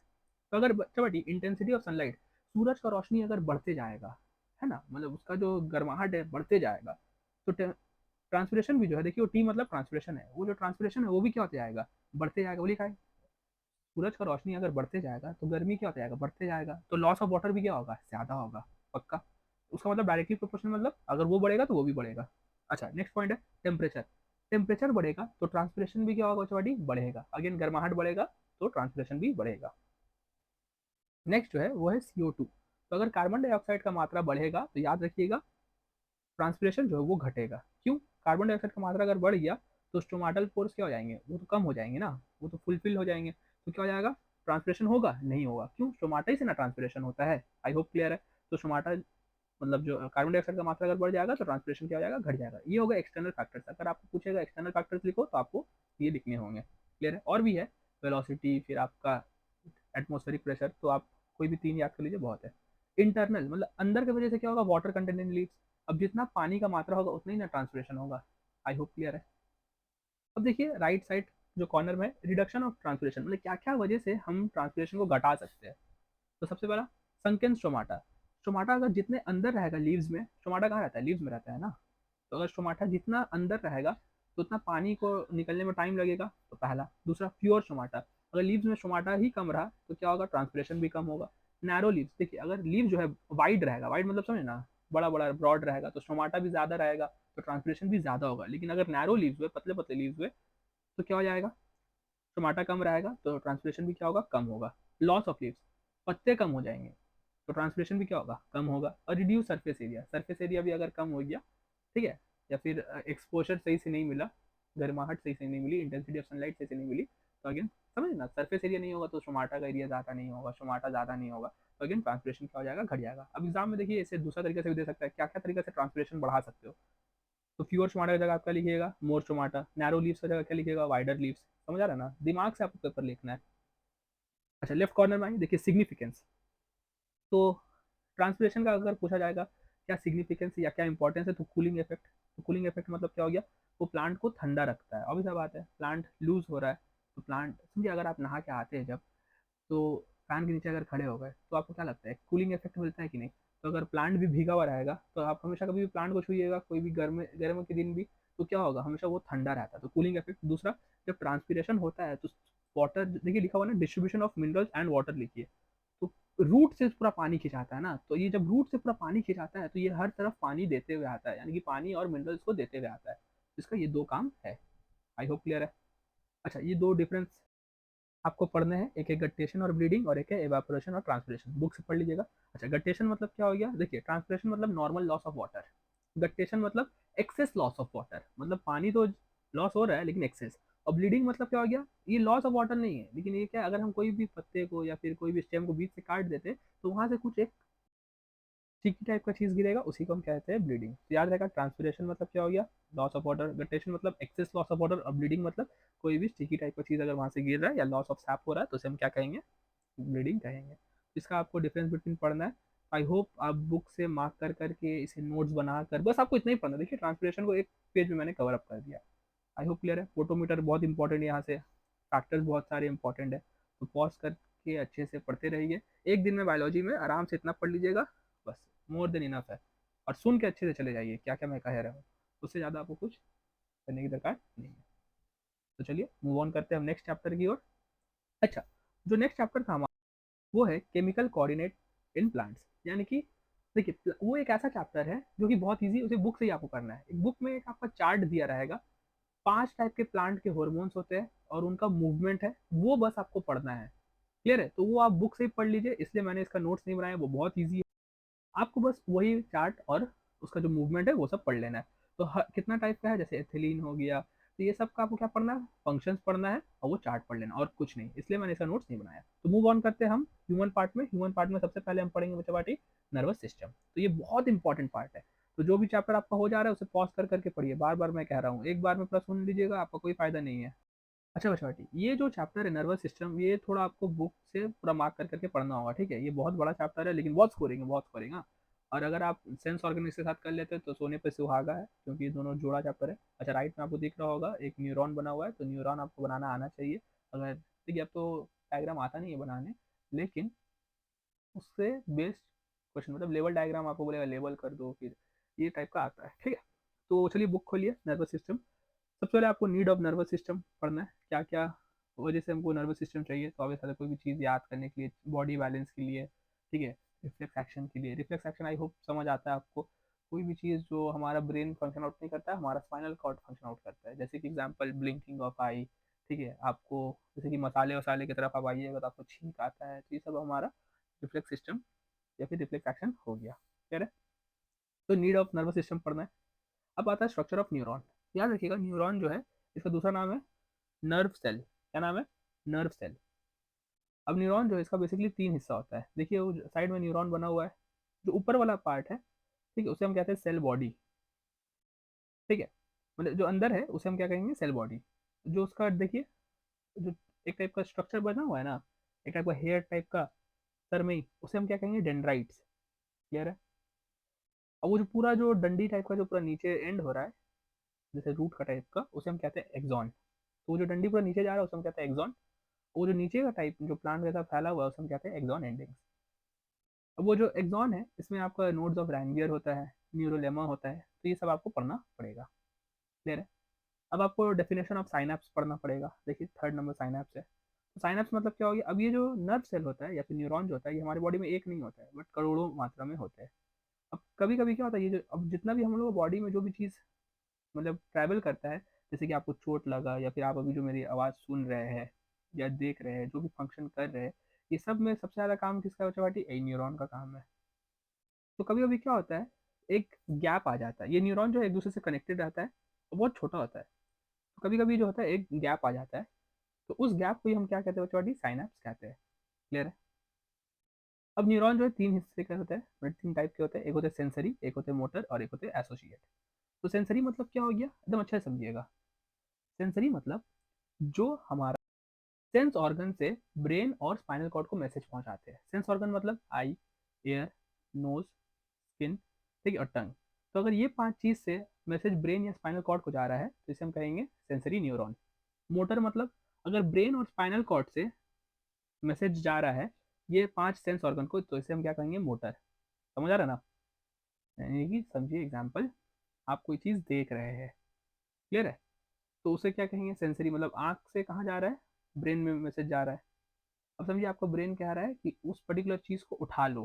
तो अगर बच्चा बेटी इंटेंसिटी ऑफ सनलाइट, सूरज का रोशनी अगर बढ़ते जाएगा, है ना, मतलब उसका जो गर्माहट है बढ़ते जाएगा, तो ट्रांसपिरेशन भी जो है, देखिए वो टी मतलब ट्रांसपिरेशन है, वो जो ट्रांसपिरेशन है वो भी क्या होते जाएगा, बढ़ते जाएगा। वो लिखा है, सूरज का रोशनी अगर बढ़ते जाएगा तो गर्मी क्या होता जाएगा, बढ़ते जाएगा, तो लॉस ऑफ वाटर भी क्या होगा, ज्यादा होगा, पक्का। उसका मतलब डायरेक्टली प्रोपोर्शनल, मतलब अगर वो बढ़ेगा तो वो भी बढ़ेगा। अच्छा, नेक्स्ट पॉइंट है टेम्परेचर। टेम्परेचर बढ़ेगा तो ट्रांसपिरेशन भी क्या होगा बच्चा, बढ़ेगा। अगेन गर्माहट बढ़ेगा तो ट्रांसपिरेशन भी बढ़ेगा। नेक्स्ट जो है वो है CO2। तो अगर कार्बन डाइऑक्साइड का मात्रा बढ़ेगा तो याद रखिएगा ट्रांसपिरेशन जो है वो घटेगा। क्यों, कार्बन डाइऑक्साइड का मात्रा अगर बढ़ गया तो स्टोमाटल पोर्स क्या हो जाएंगे, वो तो कम हो जाएंगे ना, वो तो फुलफिल हो जाएंगे, तो क्या हो जाएगा, ट्रांसपिरेशन होगा नहीं होगा। क्यों, स्टोमाटा ही से ना ट्रांसपिरेशन होता है। आई होप क्लियर है। तो स्टोमाटा मतलब जो कार्बन डाइऑक्साइड का मात्रा अगर बढ़ जाएगा तो ट्रांसपिरेशन क्या हो जाएगा, घट जाएगा। ये होगा एक्सटर्नल फैक्टर्स। अगर आपको पूछेगा एक्सटर्नल फैक्टर्स लिखो तो आपको ये लिखने होंगे। क्लियर है। और भी है, वेलोसिटी, फिर आपका एटमोस्फेरिक प्रेशर, तो आप कोई भी तीन याद कर लीजिए बहुत है। इंटरनल मतलब अंदर की वजह से क्या होगा, वाटर कंटेंट इन लीव्स। अब जितना पानी का मात्रा होगा उतना ही ना ट्रांसपिरेशन होगा। आई होप क्लियर है। अब देखिए राइट साइड जो कॉर्नर में रिडक्शन ऑफ ट्रांसपिरेशन, मतलब क्या क्या वजह से हम ट्रांसपिरेशन को घटा सकते हैं। तो सबसे पहला संकेन स्टोमाटा। स्टोमाटा अगर जितने अंदर रहेगा लीव्स में, स्टोमाटा कहाँ रहता है, लीव्स में रहता है ना। तो अगर स्टोमाटा जितना अंदर रहेगा तो उतना पानी को निकलने में टाइम लगेगा, तो पहला। दूसरा प्योर स्टोमाटा, अगर लीव्स में स्टोमाटा ही कम रहा तो क्या होगा, ट्रांसपिरेशन भी कम होगा। नैरो लीव्स, देखिए अगर लीव जो है वाइड रहेगा, वाइड मतलब समझे ना, बड़ा बड़ा ब्रॉड रहेगा, तो स्टोमाटा भी ज्यादा रहेगा, तो ट्रांसपिरेशन भी ज्यादा होगा। लेकिन अगर नैरो लीव्स हुए, पतले पतले लीव्स हुए, तो क्या हो जाएगा, टमाटर कम रहेगा तो ट्रांसपिरेशन भी क्या होगा, कम होगा। लॉस ऑफ लीव्स, पत्ते कम हो जाएंगे तो ट्रांसपिरेशन भी क्या होगा, कम होगा। और reduce surface area, surface area भी अगर कम हो गया, ठीक है, या फिर एक्सपोजर सही से नहीं मिला, गर्माहट सही से नहीं मिली, इंटेंसिटी ऑफ सनलाइट सही से नहीं मिली, तो अगेन समझ ना, सरफेस एरिया नहीं होगा तो टमाटा का एरिया ज़्यादा नहीं होगा, टमाटा ज़्यादा नहीं होगा, तो अगेन ट्रांसपिरेशन क्या हो जाएगा, घट जाएगा। अब एग्जाम में देखिए इसे दूसरा तरीके से भी दे सकता है, क्या क्या तरीके से ट्रांसपिरेशन बढ़ा सकते हो। तो फ्यूअर टमाटर की जगह आपका लिखिएगा मोर टमाटर, नैरो लीव्स की जगह क्या लिखिएगा, वाइडर लीव्स। समझ आ रहा है ना, दिमाग से आपको पेपर लिखना है। अच्छा लेफ्ट कॉर्नर में आइए, देखिए सिग्निफिकेंस। तो ट्रांसपिरेशन का अगर पूछा जाएगा क्या सिग्निफिकेंस या क्या इंपॉर्टेंस है, तो कूलिंग इफेक्ट। तो कूलिंग इफेक्ट मतलब क्या हो गया, वो प्लांट को ठंडा रखता है। अभी सब बात है, प्लांट लूज हो रहा है, तो प्लांट समझिए अगर आप नहा के आते हैं जब, तो फैन के नीचे अगर खड़े हो गए तो आपको क्या लगता है, कूलिंग इफेक्ट मिलता है कि नहीं। तो अगर प्लांट भी भीगा हुआ रहेगा तो आप हमेशा कभी भी प्लांट को छूइएगा, कोई भी गर्म गर्म के दिन भी, तो क्या होगा, हमेशा वो ठंडा रहता है, तो कूलिंग इफेक्ट। दूसरा, जब ट्रांसपीरेशन होता है तो वाटर, देखिए लिखा हुआ ना distribution of minerals and water लिखिए, तो रूट से पूरा पानी खिंचाता है ना, तो ये जब रूट से पूरा पानी खिंचाता है तो ये हर तरफ पानी देते हुए आता है, यानी कि पानी और मिनरल्स को देते हुए आता है। इसका ये दो काम है। आई होप क्लियर है। अच्छा ये दो डिफरेंस आपको पढ़ने हैं, एक है गट्टेशन और ब्लीडिंग, और एक है एवापोरेशन और ट्रांसपिरेशन, बुक से पढ़ लीजिएगा। अच्छा गट्टेशन मतलब क्या हो गया, देखिए ट्रांसपिरेशन मतलब नॉर्मल लॉस ऑफ वाटर, गट्टेशन मतलब एक्सेस लॉस ऑफ वाटर, मतलब पानी तो लॉस हो रहा है लेकिन एक्सेस। और ब्लीडिंग मतलब क्या हो गया, ये लॉस ऑफ वाटर नहीं है, लेकिन ये क्या है, अगर हम कोई भी पत्ते को या फिर कोई भी स्टेम को बीच से काट देते तो वहां से कुछ एक स्टिकी टाइप का चीज गिरेगा, उसी को हम कहते हैं ब्लीडिंग। तो याद रहेगा ट्रांसपिरेशन मतलब क्या हो गया, लॉस ऑफ वाटर, गटेशन मतलब एक्सेस लॉस ऑफ वाटर, और ब्लीडिंग मतलब कोई भी स्टिकी टाइप का चीज अगर वहां से गिर रहा है या लॉस ऑफ सैप हो रहा है तो उसे हम क्या कहेंगे, ब्लीडिंग कहेंगे। इसका आपको डिफरेंस बिटवीन पढ़ना है। आई होप आप बुक से मार्क कर करके इसे नोट्स बना कर, बस आपको इतना ही पढ़ना है। देखिए ट्रांसपिरेशन को एक पेज में मैंने कवर अप कर दिया। आई होप क्लियर है। फोटोमीटर बहुत इंपॉर्टेंट है, यहाँ से फैक्टर्स बहुत सारे इंपॉर्टेंट है, तो पॉज करके अच्छे से पढ़ते रहिए। एक दिन में बायोलॉजी में आराम से इतना पढ़ लीजिएगा, बस मोर देन इनफ है। और सुन के अच्छे से चले जाइए क्या क्या मैं कह रहा हूँ, उससे ज़्यादा आपको कुछ करने की दरकार नहीं है। तो चलिए मूव ऑन करते हैं हम नेक्स्ट चैप्टर की ओर। अच्छा, जो नेक्स्ट चैप्टर था हमारा वो है केमिकल कोऑर्डिनेट इन प्लांट्स, यानी कि देखिए वो एक ऐसा चैप्टर है जो कि बहुत इजी, उसे बुक से ही आपको करना है। एक बुक में एक आपका चार्ट दिया रहेगा, 5 टाइप के प्लांट के हॉर्मोन्स होते हैं और उनका मूवमेंट है, वो बस आपको पढ़ना है। क्लियर है, तो वो आप बुक से ही पढ़ लीजिए, इसलिए मैंने इसका नोट्स नहीं बनाया, वो बहुत ईजी है। आपको बस वही चार्ट और उसका जो मूवमेंट है वो सब पढ़ लेना है। तो कितना टाइप का है, जैसे एथिलीन हो गया, तो ये सब का आपको क्या पढ़ना है, फंक्शंस पढ़ना है और वो चार्ट पढ़ लेना और कुछ नहीं, इसलिए मैंने इसका नोट्स नहीं बनाया। तो मूव ऑन करते हैं हम ह्यूमन पार्ट में। ह्यूमन पार्ट में सबसे पहले हम पढ़ेंगे बच्चा पार्टी नर्वस सिस्टम। तो ये बहुत इंपॉर्टेंट पार्ट है, तो जो भी चैप्टर आपका हो जा रहा है उसे पॉज कर करके पढ़िए, बार बार मैं कह रहा हूँ, एक बार में पूरा सुन लीजिएगा, आपका कोई फायदा नहीं है। अच्छा बच्चा बेटी, ये जो चैप्टर है नर्वस सिस्टम, ये थोड़ा आपको बुक से पूरा मार्क कर करके पढ़ना होगा, ठीक है। ये बहुत बड़ा चैप्टर है लेकिन बहुत स्कोरिंग है, बहुत स्कोरिंग, हाँ। और अगर आप सेंस ऑर्गेनिक्स के साथ कर लेते हैं तो सोने पे सुहागा है, क्योंकि ये दोनों जोड़ा चैप्टर है। अच्छा राइट में आपको दिख रहा होगा एक न्यूरॉन बना हुआ है, तो न्यूरॉन आपको बनाना आना चाहिए। अगर देखिए अब तो डायग्राम आता नहीं है बनाने, लेकिन उससे बेस्ड क्वेश्चन, मतलब लेवल डायग्राम आपको बोलेगा लेवल कर दो, फिर ये टाइप का आता है, ठीक है। तो चलिए बुक खोलिए, नर्वस सिस्टम। सबसे पहले आपको नीड ऑफ नर्वस सिस्टम पढ़ना है, क्या क्या वजह से हमको नर्वस सिस्टम चाहिए। तो ऑब्वियसली कोई भी चीज़ याद करने के लिए, बॉडी बैलेंस के लिए, ठीक है, रिफ्लेक्स एक्शन के लिए। रिफ्लेक्स एक्शन आई होप समझ आता है आपको, कोई भी चीज़ जो हमारा ब्रेन फंक्शन आउट नहीं करता है, हमारा स्पाइनल कॉर्ड फंक्शन आउट करता है। जैसे कि एग्जांपल ब्लिंकिंग ऑफ आई, ठीक है, आपको जैसे कि मसाले वसाले की तरफ आप आइएगा तो आपको छींक आता है, तो ये सब हमारा रिफ्लेक्स सिस्टम या फिर रिफ्लेक्स एक्शन हो गया, ठीक है। तो नीड ऑफ नर्वस सिस्टम पढ़ना है। अब आता है स्ट्रक्चर ऑफ न्यूरॉन। याद रखिएगा न्यूरॉन जो है, इसका दूसरा नाम है नर्व सेल। क्या नाम है, नर्व सेल। अब न्यूरॉन जो है इसका बेसिकली 3 हिस्सा होता है, देखिए वो साइड में न्यूरॉन बना हुआ है, जो ऊपर वाला पार्ट है, ठीक है, उसे हम कहते हैं सेल बॉडी, ठीक है, मतलब जो अंदर है उसे हम क्या कहेंगे, सेल बॉडी। जो उसका देखिए, जो एक टाइप का स्ट्रक्चर बना हुआ है ना, एक टाइप का हेयर टाइप का सर में ही, उसे हम क्या कहेंगे, डेंड्राइट्स। क्लियर है। अब वो जो पूरा जो डंडी टाइप का जो पूरा नीचे एंड हो रहा है, जैसे रूट का टाइप का, उसे हम कहते हैं एक्सॉन। तो वो जो डंडी पूरा नीचे जा रहा है उसे हम कहते हैं एक्सॉन। वो जो नीचे का टाइप जो प्लांट जैसा फैला हुआ है उसे हम कहते हैं एक्सॉन एंडिंग्स। अब वो जो एक्सॉन है इसमें आपका नोड्स ऑफ रैनवियर होता है, न्यूरोलेमा होता है, तो ये सब आपको पढ़ना पड़ेगा। क्लियर है। अब आपको डेफिनेशन ऑफ साइनैप्स पढ़ना पड़ेगा। देखिए थर्ड नंबर साइनैप्स है। तो साइनैप्स मतलब क्या हो गया, अब ये जो नर्व सेल होता है या फिर न्यूरॉन जो होता है ये हमारे बॉडी में एक नहीं होता है बट करोड़ों मात्रा में होते हैं। अब कभी कभी क्या होता है ये जो अब जितना भी हम लोग बॉडी में जो भी चीज़ मतलब ट्रैवल करता है, जैसे कि आपको चोट लगा या फिर आप अभी जो मेरी आवाज़ सुन रहे हैं या देख रहे हैं जो भी फंक्शन कर रहे हैं, ये सब में सबसे ज़्यादा काम किसका बचा बाटी, यही न्यूरॉन का काम है। तो कभी कभी क्या होता है एक गैप आ जाता है, ये न्यूरॉन जो है एक दूसरे से कनेक्टेड रहता है तो बहुत छोटा होता है। तो कभी कभी जो होता है एक गैप आ जाता है, तो उस गैप को ही हम क्या कहते हैं बच्चों, साइनैप्स कहते हैं। क्लियर है। अब न्यूरॉन जो है तीन हिस्से के होते हैं, मतलब तीन टाइप के होते हैं, एक होते हैं सेंसरी, एक होते हैं मोटर और एक होते हैं एसोसिएट। तो सेंसरी मतलब क्या हो गया, एकदम अच्छा से समझिएगा। सेंसरी मतलब जो हमारा सेंस ऑर्गन से ब्रेन और स्पाइनल कॉर्ड को मैसेज पहुंचाते हैं। सेंस ऑर्गन मतलब आई, एयर, नोज, स्किन, ठीक है, और टंग। तो अगर ये पांच चीज से मैसेज ब्रेन या स्पाइनल कॉर्ड को जा रहा है तो इसे हम कहेंगे सेंसरी न्यूरॉन। मोटर मतलब अगर ब्रेन और स्पाइनल कॉर्ड से मैसेज जा रहा है ये पांच सेंस ऑर्गन को, तो इसे हम क्या कहेंगे, मोटर। समझ आ रहा है ना। यानी कि समझिए एग्जाम्पल, आप कोई चीज़ देख रहे हैं, क्लियर है, तो उसे क्या कहेंगे, सेंसरी। मतलब आंख से कहाँ जा रहा है, ब्रेन में मैसेज जा रहा है। अब समझिए आपका ब्रेन कह रहा है कि उस पर्टिकुलर चीज़ को उठा लो,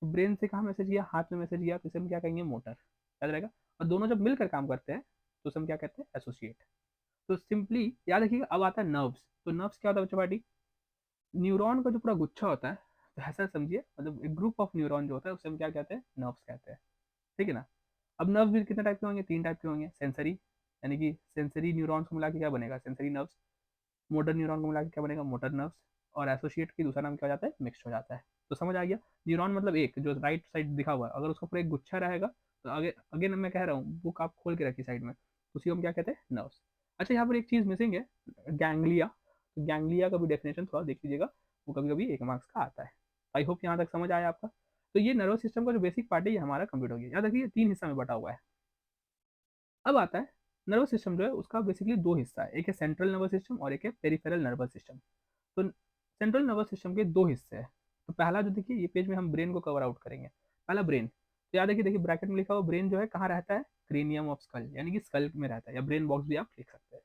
तो ब्रेन से कहाँ मैसेज गया, हाथ में मैसेज गया, तो इसे हम क्या कहेंगे, मोटर। याद रहेगा। और दोनों जब मिलकर काम करते हैं तो उसे हम क्या कहते हैं, एसोसिएट। तो सिंपली याद रखिएगा। अब आता है नर्व्स। तो नर्व्स क्या होता है बच्चों पार्टी, न्यूरॉन का जो पूरा गुच्छा होता है, तो ऐसा समझिए, मतलब एक ग्रुप ऑफ न्यूरॉन जो होता है उसे हम क्या कहते हैं, नर्व्स कहते हैं। ठीक है ना। अब नर्व भी कितने टाइप के होंगे, तीन टाइप के होंगे। सेंसरी, यानी कि सेंसरी न्यूरॉन्स को मिला के क्या बनेगा, सेंसरी नर्व्स। मोटर न्यूरॉन को मिला के क्या बनेगा, मोटर नर्व्स। और एसोसिएट की दूसरा नाम क्या हो जाता है, मिक्स हो जाता है। तो समझ आ गया। न्यूरॉन मतलब एक जो राइट साइड दिखा हुआ है, अगर उसका पूरा एक गुच्छा रहेगा तो आगे अगेन मैं कह रहा हूँ, बुक आप खोल के रखिए साइड में, तो उसी को हम क्या कहते हैं, नर्व्स। अच्छा यहाँ पर एक चीज़ मिसिंग है, गैंग्लिया। तो गैंग्लिया का भी डेफिनेशन थोड़ा देख लीजिएगा, वो कभी कभी एक मार्क्स का आता है। आई होप यहाँ तक समझ आया आपका। तो ये नर्वस सिस्टम का जो बेसिक पार्ट है ये हमारा कंप्लीट हो गया। याद रखिए तीन हिस्सा में बटा हुआ है। अब आता है नर्वस सिस्टम जो है उसका बेसिकली दो हिस्सा है, एक है सेंट्रल नर्वस सिस्टम और एक है पेरिफेरल नर्वस सिस्टम। तो सेंट्रल नर्वस सिस्टम के दो हिस्से हैं। तो पहला जो देखिए ये पेज में हम ब्रेन को कवर आउट करेंगे। पहला ब्रेन, तो याद रखिए, देखिए ब्रैकेट में लिखा हुआ ब्रेन जो है कहाँ रहता है, क्रेनियम ऑफ स्कल, यानी कि स्कल में रहता है, या ब्रेन बॉक्स भी आप लिख सकते हैं।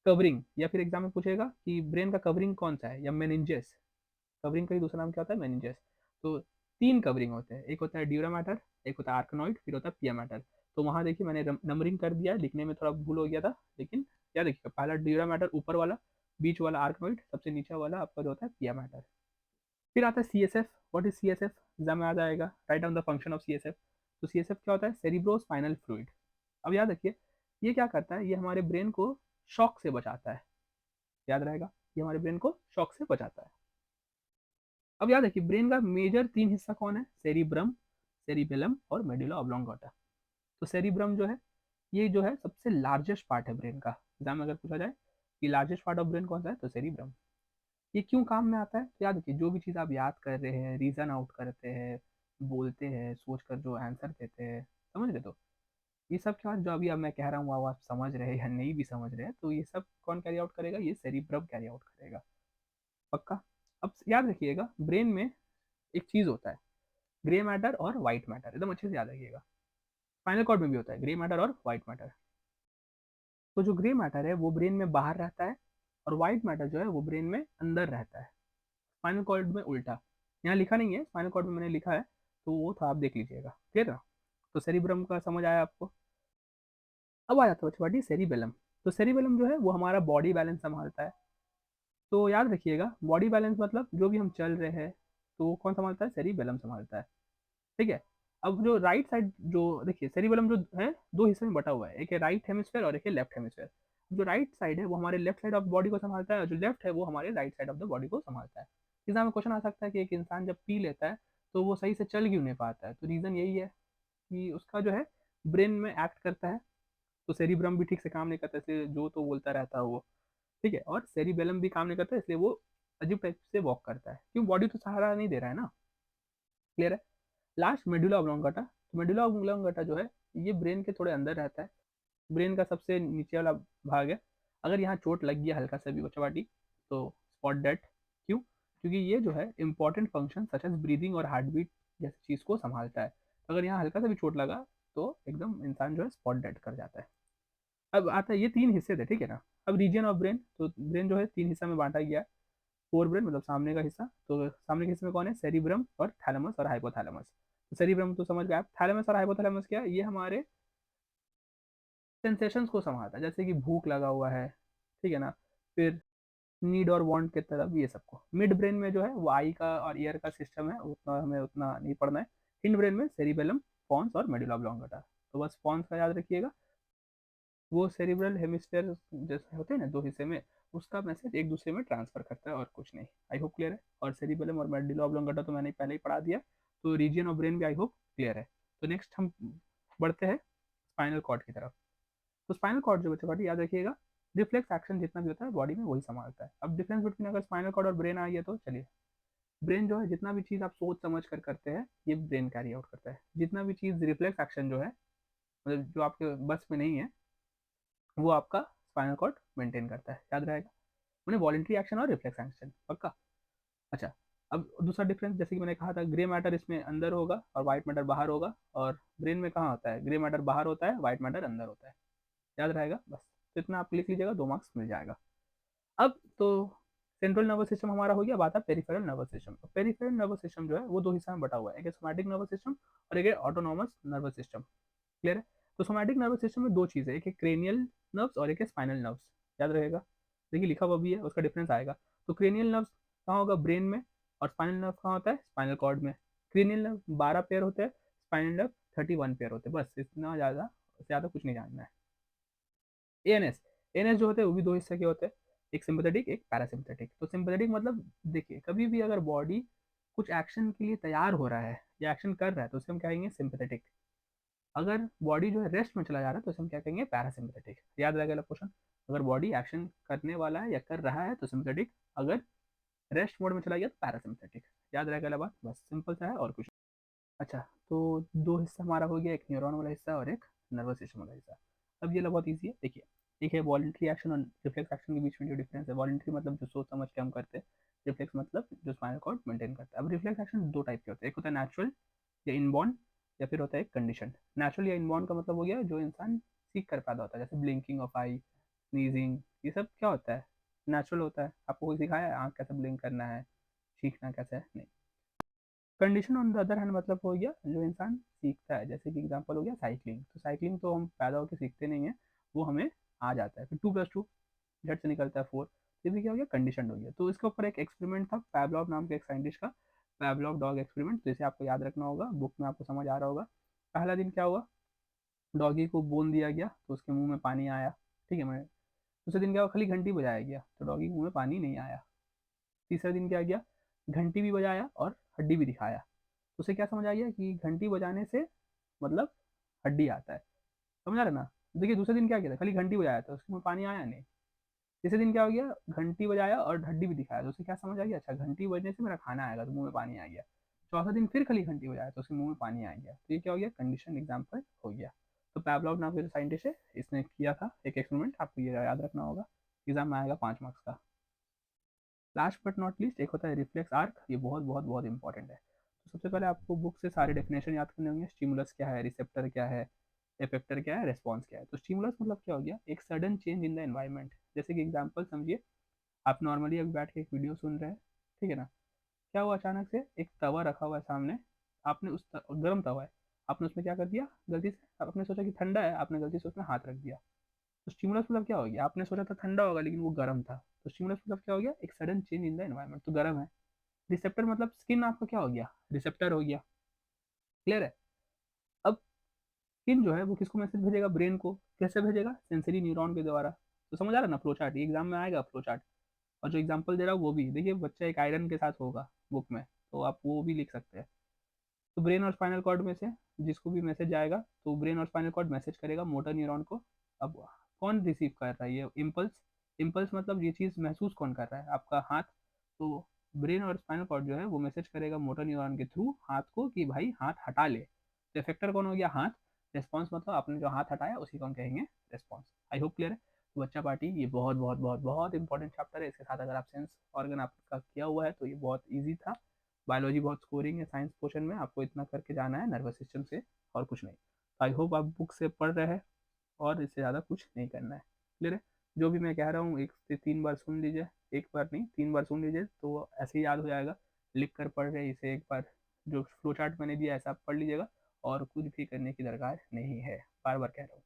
कवरिंग, या फिर एग्जाम में पूछेगा कि ब्रेन का कवरिंग कौन सा है, या मेनिंजेस। कवरिंग का ही दूसरा नाम क्या होता है, मेनिंजेस। तो तीन कवरिंग होते हैं, एक होता है ड्यूरा मैटर, एक होता है आर्कनॉइड, फिर होता है पिया मैटर। तो वहाँ देखिए मैंने नंबरिंग कर दिया है, लिखने में थोड़ा भूल हो गया था, लेकिन क्या देखिए पहला ड्यूरा मैटर ऊपर वाला, बीच वाला आर्कनॉइड, सबसे नीचे वाला आपका जो होता है पिया मैटर। फिर आता है C S F. What is C S F, एग्जाम में आ जाएगा, right down the function of C S F. तो सी एस एफ क्या होता है, सेरिब्रो स्पाइनल फ्लूइड। अब याद रखिए ये क्या करता है, ये हमारे ब्रेन को शॉक से बचाता है। याद रहेगा, ये हमारे ब्रेन को शॉक से बचाता है। अब याद रखिए ब्रेन का मेजर तीन हिस्सा कौन है, सेरिब्रम, सेरिबेलम और मेडुला ऑब्लोंगेटा। तो सेरिब्रम जो है ये जो है सबसे लार्जेस्ट पार्ट है ब्रेन का। एग्जाम में अगर पूछा जाए कि लार्जेस्ट पार्ट ऑफ ब्रेन कौन सा है, तो सेरिब्रम। ये क्यों काम में आता है, तो याद रखिए जो भी चीज़ आप याद कर रहे हैं, रीजन आउट करते हैं, बोलते हैं, सोच कर जो आंसर देते हैं, समझ रहे, तो ये सब क्या जो अभी अब मैं कह रहा हूँ वो आप समझ रहे हैं या नहीं भी समझ रहे हैं, तो ये सब कौन कैरी आउट करेगा, ये सेरिब्रम कैरी आउट करेगा। पक्का। अब याद रखिएगा ब्रेन में एक चीज़ होता है, ग्रे मैटर और व्हाइट मैटर, एकदम अच्छे से याद रखिएगा। स्पाइनल कॉर्ड में भी होता है ग्रे मैटर और व्हाइट मैटर। तो जो ग्रे मैटर है वो ब्रेन में बाहर रहता है, और व्हाइट मैटर जो है वो ब्रेन में अंदर रहता है। स्पाइनल कॉर्ड में उल्टा, यहाँ लिखा नहीं है, स्पाइनल कॉर्ड में मैंने लिखा है, तो वो था, आप देख लीजिएगा। ठीक है ना। तो सेरिब्रम का समझ आया आपको। अब आ जाता है बच्चों सेरिबेलम। तो सेरिबेलम जो है वो हमारा बॉडी बैलेंस संभालता है। तो याद रखिएगा बॉडी बैलेंस मतलब जो भी हम चल रहे हैं तो वो कौन संभालता है, सेरिबेलम संभालता है। ठीक है। अब जो राइट साइड जो देखिए सेरिबेलम जो है दो हिस्से में बटा हुआ है, एक है राइट हेमिस्फेयर और एक है लेफ्ट हेमिस्फेयर। जो राइट साइड है वो हमारे लेफ्ट साइड ऑफ बॉडी को संभालता है, और जो लेफ्ट है वो हमारे right side of the body को संभालता है। एग्जाम में क्वेश्चन आ सकता है कि एक इंसान जब पी लेता है तो वो सही से चल क्यों नहीं पाता है, तो रीज़न यही है कि उसका जो है ब्रेन में एक्ट करता है, तो सेरिब्रम भी ठीक से काम नहीं करता, इसलिए जो तो बोलता रहता है वो। ठीक है। और सेरिबेलम भी काम नहीं करता, इसलिए वो अजीब टाइप से वॉक करता है, क्यों, बॉडी तो सहारा नहीं दे रहा है ना। क्लियर है। Last medulla oblongata. तो मेडुला ऑब्लोंगेटा जो है ये ब्रेन के थोड़े अंदर रहता है, ब्रेन का सबसे नीचे वाला भाग है। अगर यहाँ चोट लग गया हल्का सा भी बच्चा पार्टी, तो स्पॉट डेट। क्यों? क्योंकि ये जो है important function such as breathing और हार्ट बीट जैसी चीज़ को संभालता है। तो अगर यहाँ हल्का सा भी चोट लगा तो एकदम इंसान जो है स्पॉट डेड कर जाता है। अब आता है, ये तीन हिस्से थे, ठीक है ना। अब रीजन ऑफ ब्रेन, तो ब्रेन जो है तीन हिस्सा में बांटा गया है। फोर ब्रेन मतलब सामने का हिस्सा, तो सामने के हिस्से में कौन है, सेरिब्रम और थैलेमस और हाइपोथैलेमस। तो सेरिब्रम तो समझ गए आप, थैलेमस और हाइपोथैलेमस क्या है, ये हमारे सेंसेशंस को संभालता है, जैसे कि भूख लगा हुआ है, ठीक है ना, फिर नीड और वांट की तरफ, ये सबको। मिड ब्रेन में जो है वो आई का और ईयर का सिस्टम है, उतना हमें उतना नहीं पढ़ना है। हिंड ब्रेन में सेरिबेलम, पॉन्स और मेडुला ऑब्लोंगेटा। तो बस पॉन्स का याद रखिएगा, वो सेरिब्रल हेमिस्फेयर जैसे होते हैं ना दो हिस्से में, उसका मैसेज एक दूसरे में ट्रांसफर करता है और कुछ नहीं। आई होप क्लियर है। और सेरिबेलम और मेडुला ऑब्लोंगेटा तो मैंने पहले ही पढ़ा दिया, तो रीजियन ऑफ ब्रेन भी आई होप क्लियर है। तो नेक्स्ट हम बढ़ते हैं स्पाइनल कॉर्ड की तरफ। तो स्पाइनल कॉर्ड जो बच्चों का याद रखिएगा, रिफ्लेक्स एक्शन जितना भी होता है बॉडी में वही संभालता है। अब डिफरेंस बिटवीन अगर स्पाइनल कॉर्ड और ब्रेन आ गया तो चलिए, ब्रेन जो है जितना भी चीज़ आप सोच समझ कर करते हैं ये ब्रेन कैरी आउट करता है। जितना भी चीज़ रिफ्लेक्स एक्शन जो है, मतलब जो आपके बस में नहीं है, वो आपका स्पाइनल कॉर्ड मेंटेन करता है, याद रहेगा। मैंने वॉलेंट्री एक्शन और रिफ्लेक्स एक्शन पक्का। अच्छा, अब दूसरा डिफरेंस, जैसे कि मैंने कहा था, ग्रे मैटर इसमें अंदर होगा और व्हाइट मैटर बाहर होगा, और ब्रेन में कहाँ होता है, ग्रे मैटर बाहर होता है, व्हाइट मैटर अंदर होता है, याद रहेगा बस। तो इतना आप लिख लीजिएगा, 2 मार्क्स मिल जाएगा। अब तो सेंट्रल नर्वस सिस्टम हमारा हो गया, बात है peripheral nervous system. Peripheral nervous system जो है वो दो हिस्सा में बटा हुआ है, एक है सोमैटिक नर्वस सिस्टम और एक है ऑटोनॉमस नर्वस सिस्टम। क्लियर है। तो सोमैटिक नर्वस सिस्टम में दो चीज़ है, एक है क्रेनियल नर्व्स और एक है स्पाइनल नर्व्स, याद रहेगा। देखिए लिखा हुआ भी है, उसका डिफरेंस आएगा। तो क्रेनियल नर्व्स कहाँ होगा, ब्रेन में, और स्पाइनल नर्व कहाँ होता है, स्पाइनल कॉर्ड में। क्रेनियल नर्व 12 पेयर होते हैं, स्पाइनल नर्व 31 पेयर होते हैं, बस इतना ज़्यादा कुछ नहीं जानना है। एएनएस, एएनएस जो होते हैं वो भी दो हिस्से के होते हैं, एक सिंपैथेटिक एक पैरासिम्पथेटिक। तो सिंपैथेटिक मतलब, देखिए कभी भी अगर बॉडी कुछ एक्शन के लिए तैयार हो रहा है या एक्शन कर रहा है तो उसे हम कहेंगे सिंपैथेटिक। अगर बॉडी जो है रेस्ट में चला जा रहा है तो उसे हम क्या कहेंगे, पैरासिम्पथेटिक। याद रहेगा क्वेश्चन, अगर बॉडी एक्शन करने वाला है या कर रहा है तो सिंपैथेटिक, अगर रेस्ट मोड में चला गया तो पैरासिम्पथेटिक। याद रहेगा बात, बस सिंपल सा है और कुछ। अच्छा, तो दो हिस्सा हमारा हो गया, एक न्यूरॉन वाला हिस्सा और एक नर्वस सिस्टम वाला हिस्सा। अब ये बहुत ईजी है, देखिए। एक है वॉलंटरी एक्शन और रिफ्लेक्स एक्शन के बीच में जो डिफरेंस है, वॉलंटरी मतलब जो सोच समझ के हम करते हैं, रिफ्लेक्स मतलब जो स्पाइनल कॉर्ड मेंटेन करता है। अब रिफ्लेक्स एक्शन दो टाइप के होते हैं, एक होता है नेचुरल या इनबॉर्न, या फिर होता है कंडीशन। नेचुरल या इनबॉर्न का मतलब हो गया जो इंसान सीख कर पैदा होता है, जैसे ब्लिंकिंग ऑफ आई, स्नीजिंग, ये सब क्या होता है, नेचुरल होता है। आपको कोई सिखाया है आँख कैसे ब्लिंक करना है, सीखना कैसे है, नहीं। Condition on the other hand मतलब हो गया जो इंसान सीखता है, जैसे कि एग्जांपल हो गया साइकिलिंग। तो साइकिलिंग तो हम पैदा होकर सीखते नहीं है, वो हमें आ जाता है, फिर 2+2 झट से निकलता है 4। ये भी क्या हो गया, कंडीशन हो गया। तो इसके ऊपर एक एक्सपेरिमेंट था पैवलॉव नाम के एक साइंटिस्ट का, पैवलॉव डॉग एक्सपेरिमेंट, तो इसे आपको याद रखना होगा, बुक में आपको समझ आ रहा होगा। पहला दिन क्या हुआ, डॉगी को बोन दिया गया तो उसके मुंह में पानी आया, ठीक है। मैं दूसरे दिन क्या हुआ, खाली घंटी बजाया गया तो डॉगी के मुंह में पानी नहीं आया। तीसरे दिन क्या गया, घंटी भी बजाया और हड्डी भी दिखाया, उसे क्या समझ आ गया कि घंटी बजाने से मतलब हड्डी आता है, समझ आ रहा है ना। देखिए दूसरे दिन क्या किया था, खाली घंटी बजाया था उसके मुंह पानी आया नहीं। तीसरे दिन क्या हो गया, घंटी बजाया और हड्डी भी दिखाया तो उसे क्या समझ आ गया, अच्छा घंटी बजने से मेरा खाना आएगा, तो मुंह में पानी आ गया। चौथा दिन फिर खाली घंटी बजाया तो उसके मुंह में पानी आ गया, तो ये क्या हो गया, कंडीशन एग्जाम्पल हो गया। तो पैवलॉव नाम के जो साइंटिस्ट है इसने किया था एक एक्सपेरिमेंट, आपको ये याद रखना होगा, एग्जाम में आएगा 5 मार्क्स का। लास्ट बट नॉट लीस्ट एक होता है रिफ्लेक्स आर्क, ये बहुत बहुत बहुत इंपॉर्टेंट है। तो सबसे पहले आपको बुक से सारे डेफिनेशन याद करने होंगे, स्टिमुलस क्या है, रिसेप्टर क्या है, इफेक्टर क्या है, रेस्पॉन्स क्या है। तो स्टिमुलस मतलब क्या हो गया, एक sudden change in the environment. जैसे कि एग्जांपल समझिए, आप नॉर्मली अभी बैठ के एक वीडियो सुन रहे हैं, ठीक है ना, क्या हुआ, अचानक से एक तवा रखा हुआ है सामने, आपने गर्म तवा है, आपने उसमें क्या कर दिया, गलती से आपने सोचा कि ठंडा है, आपने गलती से उसमें हाथ रख दिया। तो स्टिमुलस मतलब क्या हो गया, आपने सोचा था ठंडा होगा लेकिन वो गर्म था। तो स्टिमुलस मतलब क्या हो गया, एक sudden change in the environment, तो गर्म है। रिसेप्टर मतलब स्किन आपका क्या हो गया, रिसेप्टर हो गया। क्लियर है। अब स्किन जो है वो किसको मैसेज भेजेगा, ब्रेन को। कैसे भेजेगा, सेंसरी न्यूरॉन के द्वारा। तो समझ आ रहा है ना, फ्लो चार्ट, एग्जाम में आएगा फ्लो चार्ट। और जो एग्जाम्पल दे रहा हूँ वो भी देखिए, बच्चा एक आयरन के साथ होगा बुक में, तो आप वो भी लिख सकते हैं। तो ब्रेन और स्पाइनल कॉर्ड में से जिसको भी मैसेज आएगा तो ब्रेन और स्पाइनल कॉर्ड मैसेज करेगा मोटर न्यूरॉन को। अब कौन रिसीव कर रहा है ये इम्पल्स, इम्पल्स मतलब ये चीज़ महसूस कौन कर रहा है, आपका हाथ। तो ब्रेन और स्पाइनल कॉर्ड जो है वो मैसेज करेगा मोटर न्यूरॉन के थ्रू हाथ को कि भाई हाथ हटा ले। तो इफेक्टर कौन हो गया, हाथ। रेस्पॉन्स मतलब आपने जो हाथ हटाया उसी को हम कहेंगे रेस्पॉन्स। आई होप क्लियर है। बच्चा पार्टी ये बहुत बहुत बहुत बहुत इंपॉर्टेंट चैप्टर है। इसके साथ अगर आप सेंस ऑर्गन आपका किया हुआ है तो ये बहुत इजी था। बायोलॉजी बहुत स्कोरिंग है साइंस पोर्शन में, आपको इतना करके जाना है नर्वस सिस्टम से और कुछ नहीं। आई होप आप बुक से पढ़ रहे हैं और इससे ज़्यादा कुछ नहीं करना है। क्लियर है? जो भी मैं कह रहा हूँ 1 से 3 बार सुन लीजिए, एक बार नहीं 3 बार सुन लीजिए तो ऐसे ही याद हो जाएगा। लिख कर पढ़ रहे इसे एक बार, जो फ्लो चार्ट मैंने दिया ऐसा आप पढ़ लीजिएगा और कुछ भी करने की दरकार नहीं है, बार बार कह रहा हूँ।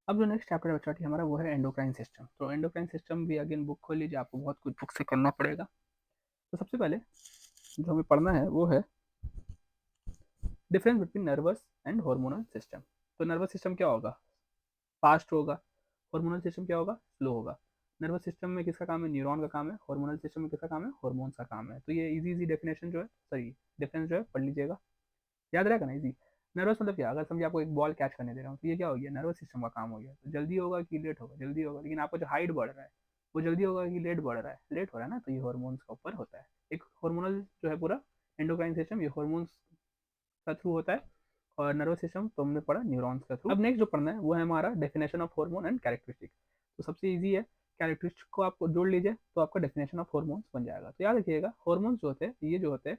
अब जो नेक्स्ट चैप्टर बचा है हमारा वो है एंडोक्राइन सिस्टम। तो एंडोक्राइन सिस्टम भी अगेन बुक खोल लीजिए, आपको बहुत कुछ बुक से करना पड़ेगा। तो सबसे पहले जो हमें पढ़ना है वो है difference between nervous and hormonal system. तो नर्वस सिस्टम क्या होगा, फास्ट होगा। हार्मोनल सिस्टम क्या होगा, स्लो होगा। नर्वस सिस्टम में किसका काम है, न्यूरॉन का काम है। हार्मोनल सिस्टम में किसका काम है, हार्मोन्स का काम है। तो ये इजी इजी डेफिनेशन जो है, सॉरी डिफरेंस जो है पढ़ लीजिएगा, याद रहेगा ना इजी। नर्वस मतलब क्या, अगर समझिए आपको एक बॉल कैच करने दे रहा हूँ तो ये क्या हो गया, नर्वस सिस्टम का काम हो गया। तो जल्दी होगा कि लेट होगा, जल्दी होगा। लेकिन आपका जो हाइट बढ़ रहा है वो जल्दी होगा कि लेट बढ़ रहा है, लेट हो रहा है ना, तो ये हॉर्मोन्स का ऊपर होता है। एक हार्मोनल जो है पूरा एंडोक्राइन सिस्टम ये हॉर्मोन्स का थ्रू होता है, और नर्वस सिस्टम तो हमने पढ़ा न्यूरॉन्स का थ्रू। अब नेक्स्ट जो पढ़ना है वो है हमारा definition of hormone and characteristic. तो सबसे इजी है, कैरेक्टरिस्टिक को आपको जोड़ लीजिए तो आपका डेफिनेशन ऑफ हार्मोन्स बन जाएगा। तो याद रखिएगा हार्मोन्स जो होते हैं ये जो होते हैं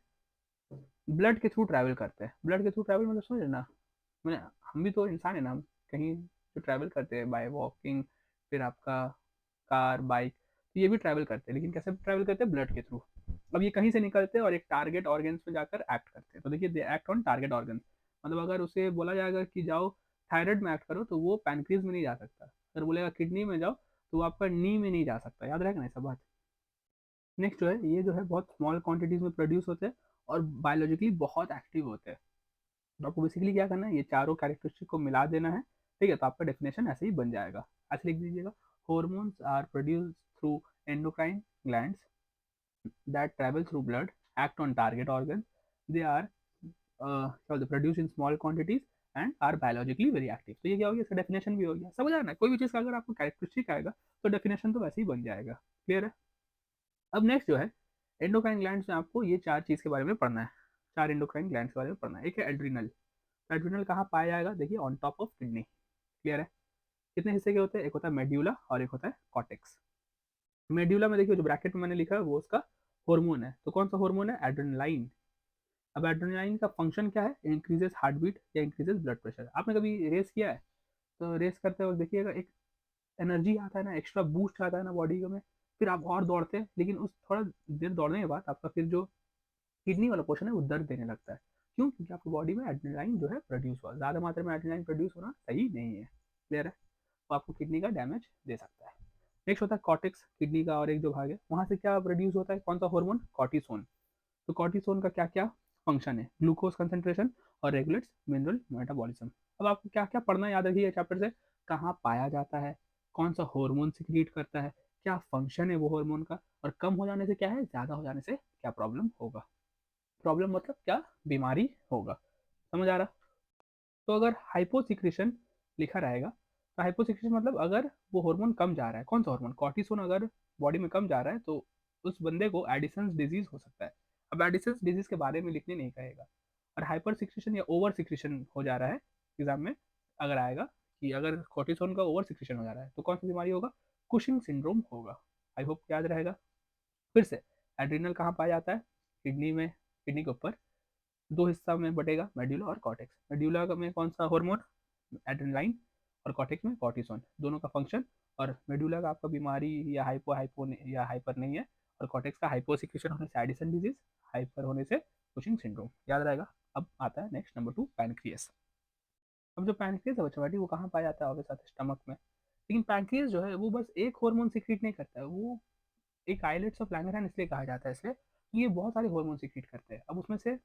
ब्लड के थ्रू ट्रैवल करते हैं। ब्लड के थ्रू ट्रैवल मतलब समझ ना, मैंने, हम भी तो इंसान है ना, हम कहीं जो ट्रैवल करते हैं बाय वॉकिंग, फिर आपका कार बाइक, तो ये भी ट्रैवल करते हैं, लेकिन कैसे ट्रैवल करते हैं, ब्लड के थ्रू। अब ये कहीं से निकलते हैं और एक टारगेट ऑर्गन्स पे जाकर एक्ट करते हैं। तो देखिए they act on target organs, मतलब अगर उसे बोला जाएगा कि जाओ थायराइड में एक्ट करो तो वो पैनक्रीज में नहीं जा सकता। अगर बोलेगा किडनी में जाओ तो वो आपका नी में नहीं जा सकता। याद रहेगा ना ऐसा बात। नेक्स्ट जो है ये जो है बहुत स्मॉल क्वांटिटीज में प्रोड्यूस होते हैं और बायोलॉजिकली बहुत एक्टिव होते हैं। तो आपको बेसिकली क्या करना है, ये चारों कैरेक्टरिस्टिक को मिला देना है। ठीक है, तो आपका डेफिनेशन ऐसे ही बन जाएगा। ऐसे लिख दीजिएगा, hormones are produce through endocrine glands that travel through blood, act on target organs. They are produced in small quantities and are biologically very active. तो ये क्या हो गया, इसका डेफिनेशन भी हो गया। समझ आया ना, कोई भी चीज़ का अगर आपको कैरेक्टरिस्टिक आएगा तो डेफिनेशन तो वैसे ही बन जाएगा। क्लियर है? अब नेक्स्ट जो है एंडोक्राइन ग्लैंड्स में आपको ये चार चीज़ के बारे में पढ़ना है। चार एंडोक्राइन ग्लैंड्स के बारे में पढ़ना है। एक है एड्रिनल। एड्रिनल कहाँ पाया जाएगा, देखिए on top of kidney. Clear है? कितने हिस्से के होते हैं, एक होता है मेड्यूला और एक होता है कॉर्टेक्स। मेड्यूला में देखिए जो ब्रैकेट में मैंने लिखा है वो उसका हार्मोन है। तो कौन सा हार्मोन है, एड्रेनालाइन। अब एड्रेनालाइन का फंक्शन क्या है, इंक्रीजेस हार्ट बीट या इंक्रीजेस ब्लड प्रेशर। आपने कभी रेस किया है तो रेस करते वक्त देखिएगा एक एनर्जी आता है ना, एक्स्ट्रा बूस्ट आता है ना बॉडी में, फिर आप और दौड़ते हैं। लेकिन उस थोड़ा देर दौड़ने के बाद आपका फिर जो किडनी वाला पोर्शन है वो दर्द देने लगता है। क्यों, क्योंकि आपकी बॉडी में एड्रेनालाइन जो है प्रोड्यूस हुआ, ज़्यादा मात्रा में एड्रेनालाइन प्रोड्यूस होना सही नहीं है। क्लियर है? तो आपको किडनी का डैमेज दे सकता है। नेक्स्ट होता है कॉर्टेक्स, किडनी का और एक जो भाग है वहाँ से क्या प्रोड्यूस होता है, कौन सा हार्मोन, कॉर्टिसोन। तो कॉर्टिसोन का क्या क्या फंक्शन है, ग्लूकोज कंसेंट्रेशन और रेगुलेट्स मिनरल मेटाबॉलिज्म। अब आपको क्या क्या पढ़ना है, याद रखिए चैप्टर से, कहाँ पाया जाता है, कौन सा हार्मोन सिक्रीट करता है, क्या फंक्शन है वो हार्मोन का, और कम हो जाने से क्या है, ज़्यादा हो जाने से क्या प्रॉब्लम होगा। प्रॉब्लम मतलब क्या, बीमारी होगा। समझ आ रहा? तो अगर हाइपोसिक्रेशन लिखा रहेगा तो हाइपोसिक्रेशन मतलब अगर वो हार्मोन कम जा रहा है, कौन सा हार्मोन, कॉर्टिसोन अगर बॉडी में कम जा रहा है तो उस बंदे को एडिसन्स डिजीज हो सकता है। अब एडिसन्स डिजीज के बारे में लिखने नहीं कहेगा। और हाइपर सिक्रेशन या ओवर सिक्रेशन हो जा रहा है, एग्जाम में अगर आएगा कि अगर कॉर्टिसोन का ओवर सिक्रेशन हो जा रहा है तो कौन सी बीमारी होगा, कुशिंग सिंड्रोम होगा। आई होप याद रहेगा। फिर से एड्रिनल कहाँ पाया जाता है, किडनी में, किडनी के ऊपर दो हिस्सा में बटेगा, मेड्यूला और कॉर्टेक्स। मेड्यूला में कौन सा हार्मोन, एड्रेनालाइन, और कॉर्टेक्स में कॉर्टिसोन, दोनों का फंक्शन। और मेडुला का आपका बीमारी या हाइपो या हाइपर नहीं है, और कॉर्टेक्स का हाइपो सिक्रेशन होने से एडिसन डिजीज, हाइपर होने से कुशिंग सिंड्रोम। याद रहेगा। अब आता है नेक्स्ट नंबर 2, पैनक्रियस। अब जो पैनक्रियस है बच्चा बेटी वो कहाँ पाया जाता है, ऑब्वियस स्टमक में। लेकिन पैनक्रियस जो है वो बस एक हार्मोन सिक्रीट नहीं करता है, वो एक आइलेट्स ऑफ लैंगरहैंस इसलिए कहा जाता है इसलिए कि ये बहुत सारे हार्मोन सिक्रीट करते हैं। अब उसमें से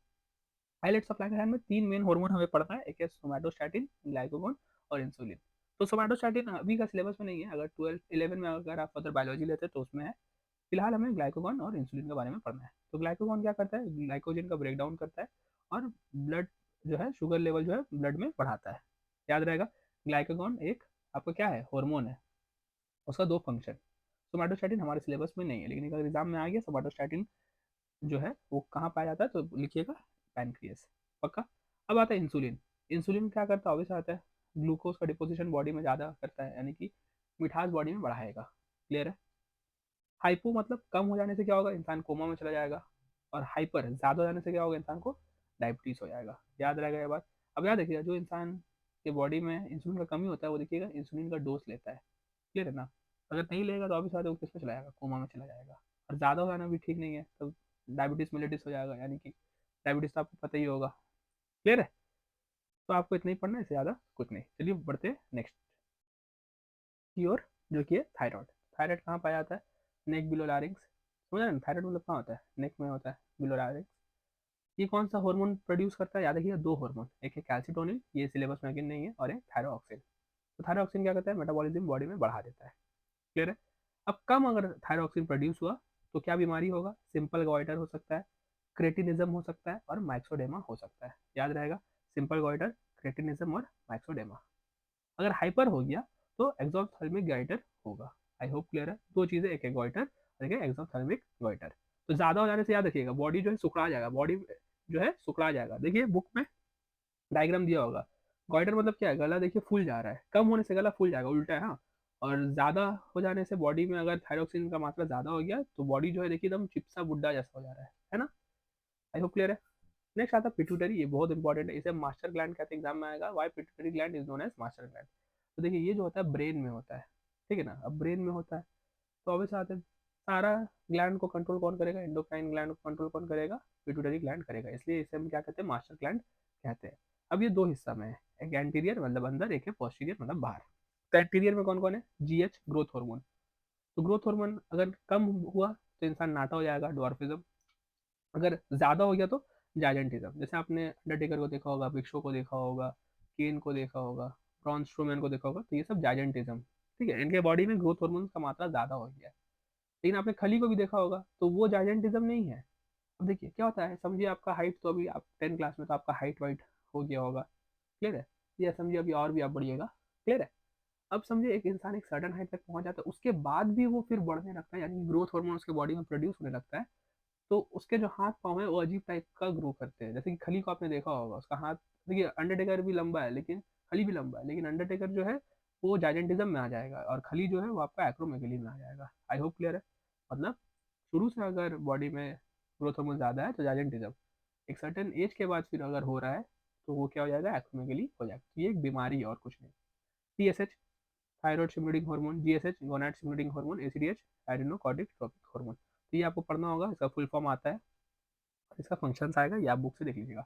आइलेट्स ऑफ लैंगरहैंस में तीन मेन हार्मोन हमें पढ़ना है, एक है सोमैटोस्टैटिन, ग्लाइकोगोन और इंसुलिन। तो सोमैटोस्टैटिन अभी का सिलेबस में नहीं है, अगर 12 11 में अगर आप फर्दर बायोलॉजी लेते हैं तो उसमें है। फिलहाल हमें ग्लाइकोगॉन और इंसुलिन के बारे में पढ़ना है। तो ग्लाइकोगॉन क्या करता है, ग्लाइकोजन का ब्रेक डाउन करता है और ब्लड जो है, शुगर लेवल जो है ब्लड में बढ़ाता है। याद रहेगा, ग्लाइकोगॉन एक आपका क्या है, हार्मोन है, उसका दो फंक्शन। सोमैटोस्टैटिन हमारे सिलेबस में नहीं है, लेकिन अगर एग्जाम में आ गया सोमैटोस्टैटिन जो है वो कहाँ पाया जाता है तो लिखिएगा पैनक्रियस, पक्का। अब आता है इंसुलिन। इंसुलिन क्या करता है, ऑब्वियस आता है ग्लूकोज का डिपोजिशन बॉडी में ज़्यादा करता है, यानी कि मिठास बॉडी में बढ़ाएगा। क्लियर है? हाइपो मतलब कम हो जाने से क्या होगा, इंसान कोमा में चला जाएगा। और हाइपर ज़्यादा हो जाने से क्या होगा, इंसान को डायबिटीज़ हो जाएगा। याद रहेगा ये बात। अब याद रखिएगा, जो इंसान के बॉडी में इंसुलिन का कमी होता है वो देखिएगा इंसुलिन का डोज लेता है। क्लियर है ना? अगर नहीं लेगा तो ऑब्वियस बात है वो किस में चला जाएगा, कोमा में चला जाएगा। और ज़्यादा हो जाना भी ठीक नहीं है, तो डायबिटीज़ मिलेटिस हो जाएगा, यानी कि डायबिटीज़ तो आपको पता ही होगा। क्लियर है? तो आपको इतना ही पढ़ना है, इससे ज़्यादा कुछ नहीं। चलिए बढ़ते हैं नेक्स्ट की ओर, जो कि है थायराइड। थायराइड कहाँ पाया जाता है? नेक बिलो लारिंग्स। समझ रहे हैं? थायराइड मतलब कहाँ होता है, नेक में होता है, बिलो लारिंग्स। ये कौन सा हार्मोन प्रोड्यूस करता है? याद रखिएगा, दो हार्मोन, एक है कैल्सिटोनिन, ये सिलेबस में अगेन नहीं है, और एक थायरोक्सिन। तो थायरोक्सिन क्या करता है, मेटाबॉलिज्म बॉडी में बढ़ा देता है। क्लियर है? अब कम अगर थायरोक्सिन प्रोड्यूस हुआ तो क्या बीमारी होगा? सिंपल गॉइटर हो सकता है, क्रेटिनिज्म हो सकता है, और माइक्सोडेमा हो सकता है। याद रहेगा, सिंपल गॉइटर, क्रेटिनिज्म और माइक्सोडेमा। अगर हाइपर हो गया तो एक्सोथर्मिक गाइटर होगा। आई होप क्लियर है। दो चीजें, एक है गॉइटर और एक है एक्सोथर्मिक गॉइटर। तो ज्यादा हो जाने से याद रखिएगा बॉडी जो है सुखड़ा जाएगा, बॉडी जो है सुखड़ा जाएगा। देखिए बुक में डायग्राम दिया होगा। गॉइटर मतलब क्या है, गला देखिए फूल जा रहा है, कम होने से गला फूल जाएगा, उल्टा है हाँ। और ज्यादा हो जाने से बॉडी में अगर थायरोक्सिन का मात्रा ज्यादा हो गया तो बॉडी जो है देखिए एकदम चिपसा बुड्ढा जैसा हो जा रहा है ना? आई होप क्लियर है। नेक्स्ट आता है पिट्यूटरी। ये बहुत इंपॉर्टेंट है, इसे मास्टर ग्लैंड कहते हैं, एग्जाम में आएगा। Why pituitary gland is known as master gland. तो देखिए ये जो होता है ब्रेन में होता है, ठीक है ना? अब ब्रेन में होता है तो ऑब्वियस आते हैं, सारा ग्लैंड को कंट्रोल कौन करेगा? एंडोक्राइन ग्लैंड को कंट्रोल कौन करेगा? पिट्यूटरी ग्लैंड करेगा, इसलिए इसे हम क्या कहते हैं, मास्टर ग्लैंड कहते हैं। अब ये दो हिस्सा में है, एक एंटीरियर मतलब अंदर, एक है पोस्टीरियर मतलब बाहर। तो एंटीरियर में कौन कौन है? GH, growth hormone. तो ग्रोथ हार्मोन अगर कम हुआ तो इंसान नाटा हो जाएगा, डॉर्फिज्म। अगर ज्यादा हो गया तो जायजेंटिज्म। जैसे आपने अंडरटेकर को देखा होगा, बिग शो को देखा होगा, केन को देखा होगा, ब्रॉन स्ट्रोमैन को देखा होगा, तो ये सब जायजेंटिज्म। ठीक है, इनके बॉडी में ग्रोथ हार्मोन का मात्रा ज्यादा हो गया है। लेकिन आपने खली को भी देखा होगा तो वो जायजेंटिज्म नहीं है। अब देखिए क्या होता है, समझिए आपका हाइट, तो अभी आप 10 क्लास में तो आपका हाइट वाइट हो गया होगा। क्लियर है? ये समझिए अभी और भी आप बढ़िएगा। क्लियर है? अब समझिए एक इंसान एक सर्टन हाइट तक पहुंच जाता है, उसके बाद भी वो फिर बढ़ने लगता है, यानी ग्रोथ हार्मोन उसके बॉडी में प्रोड्यूस होने लगता है। तो उसके जो हाथ पाँव है वो अजीब टाइप का ग्रो करते हैं। जैसे कि खली को आपने देखा होगा, उसका हाथ, देखिए अंडरटेकर भी लंबा है लेकिन खली भी लंबा है, लेकिन अंडरटेकर जो है वो जायजेंटिज्म में आ जाएगा और खली जो है वो आपका एक्रोमेगली में आ जाएगा। आई होप क्लियर है। मतलब शुरू से अगर बॉडी में ग्रोथ हार्मोन ज़्यादा है तो जायजेंटिज्म, एक सर्टेन एज के बाद फिर अगर हो रहा है तो वो क्या हो जाएगा, एक्रोमेगली हो जाएगा। तो ये एक बीमारी है और कुछ नहीं। TSH, thyroid stimulating hormone, GSH, gonad stimulating hormone, ACDH, adrenocorticotropic hormone. तो ये आपको पढ़ना होगा, इसका फुल फॉर्म आता है, इसका फंक्शंस आएगा, ये आप बुक से देख लीजिएगा।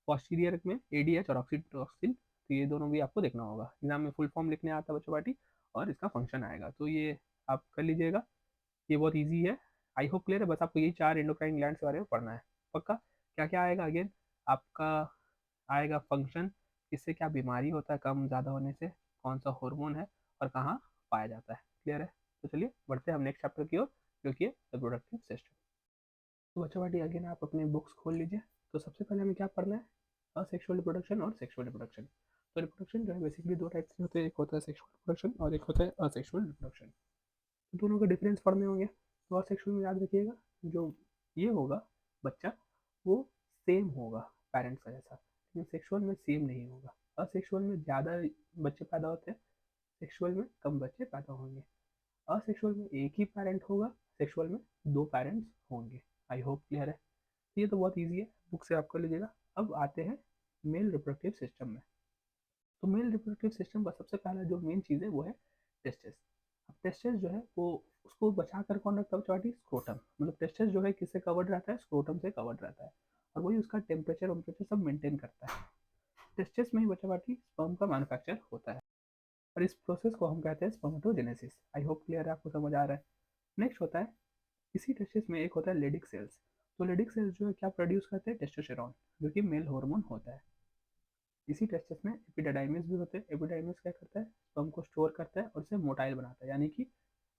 पोस्टीरियर में एडीएच और ऑक्सीटोसिन, तो ये दोनों भी आपको देखना होगा। एग्जाम में फुल फॉर्म लिखने आता है बच्चों पार्टी, और इसका फंक्शन आएगा, तो ये आप कर लीजिएगा। ये बहुत ईजी है। आई होप क्लियर है। बस आपको यही चार एंडोक्राइन ग्लैंड के बारे में पढ़ना है। पक्का? क्या क्या आएगा अगेन? आपका आएगा फंक्शन, इससे क्या बीमारी होता है कम ज़्यादा होने से, कौन सा हार्मोन है, और कहाँ पाया जाता है। क्लियर है? तो चलिए बढ़ते हैं हम नेक्स्ट चैप्टर की ओर, जो कि है रिप्रोडक्टिव सिस्टम। तो बच्चों पार्टी अगेन आप अपने बुक्स खोल लीजिए। तो सबसे पहले हमें क्या पढ़ना है? असेक्सुअल रिप्रोडक्शन और सेक्सुअल रिप्रोडक्शन। तो रिप्रोडक्शन जो है बेसिकली दो टाइप से होते हैं, एक होता है सेक्सुअल रिप्रोडक्शन और एक होता है असेक्सुअल रिप्रोडक्शन। तो दोनों के डिफरेंस पढ़ने होंगे। तो असेक्सुअल में याद रखिएगा, जो ये होगा बच्चा वो सेम होगा पेरेंट्स का जैसा, लेकिन सेक्सुअल में सेम नहीं होगा। असेक्सुअल में ज़्यादा बच्चे पैदा होते हैं, सेक्सुअल में कम बच्चे पैदा होंगे। असेक्सुअल में एक ही पेरेंट होगा, सेक्सुअल में दो पेरेंट्स होंगे। आई होप क्लियर है। ये तो बहुत ईजी है, बुक से आप कर लीजिएगा। अब आते हैं मेल रिप्रोडक्टिव सिस्टम में। तो मेल रिप्रोडक्टिव सिस्टम का सबसे पहला जो मेन चीज़ है वो है टेस्टिस। अब टेस्टिस जो है वो, उसको बचा कर कौन रखता है बच्चा? स्क्रोटम। मतलब टेस्टिस जो है किससे कवर्ड रहता है? स्क्रोटम से कवर्ड रहता है, और वही उसका टेम्परेचर सब मेंटेन करता है। टेस्टिस में ही बच्चा स्पर्म का मैन्युफैक्चर होता है, और इस प्रोसेस को हम कहते हैं स्पर्मेटोजेनेसिस। आई होप क्लियर है, आपको समझ आ रहा है। नेक्स्ट होता है, इसी टेस्टिस में एक होता है लेडिक सेल्स। तो लेडिक सेल्स जो है क्या प्रोड्यूस करते हैं? टेस्टोस्टेरोन, जो कि मेल हार्मोन होता है। इसी टेस्टिस में एपिडाइमिस भी होते हैं। एपिडाइमिस क्या करता है? स्पर्म को स्टोर करता है और उसे मोटाइल बनाता है, यानी कि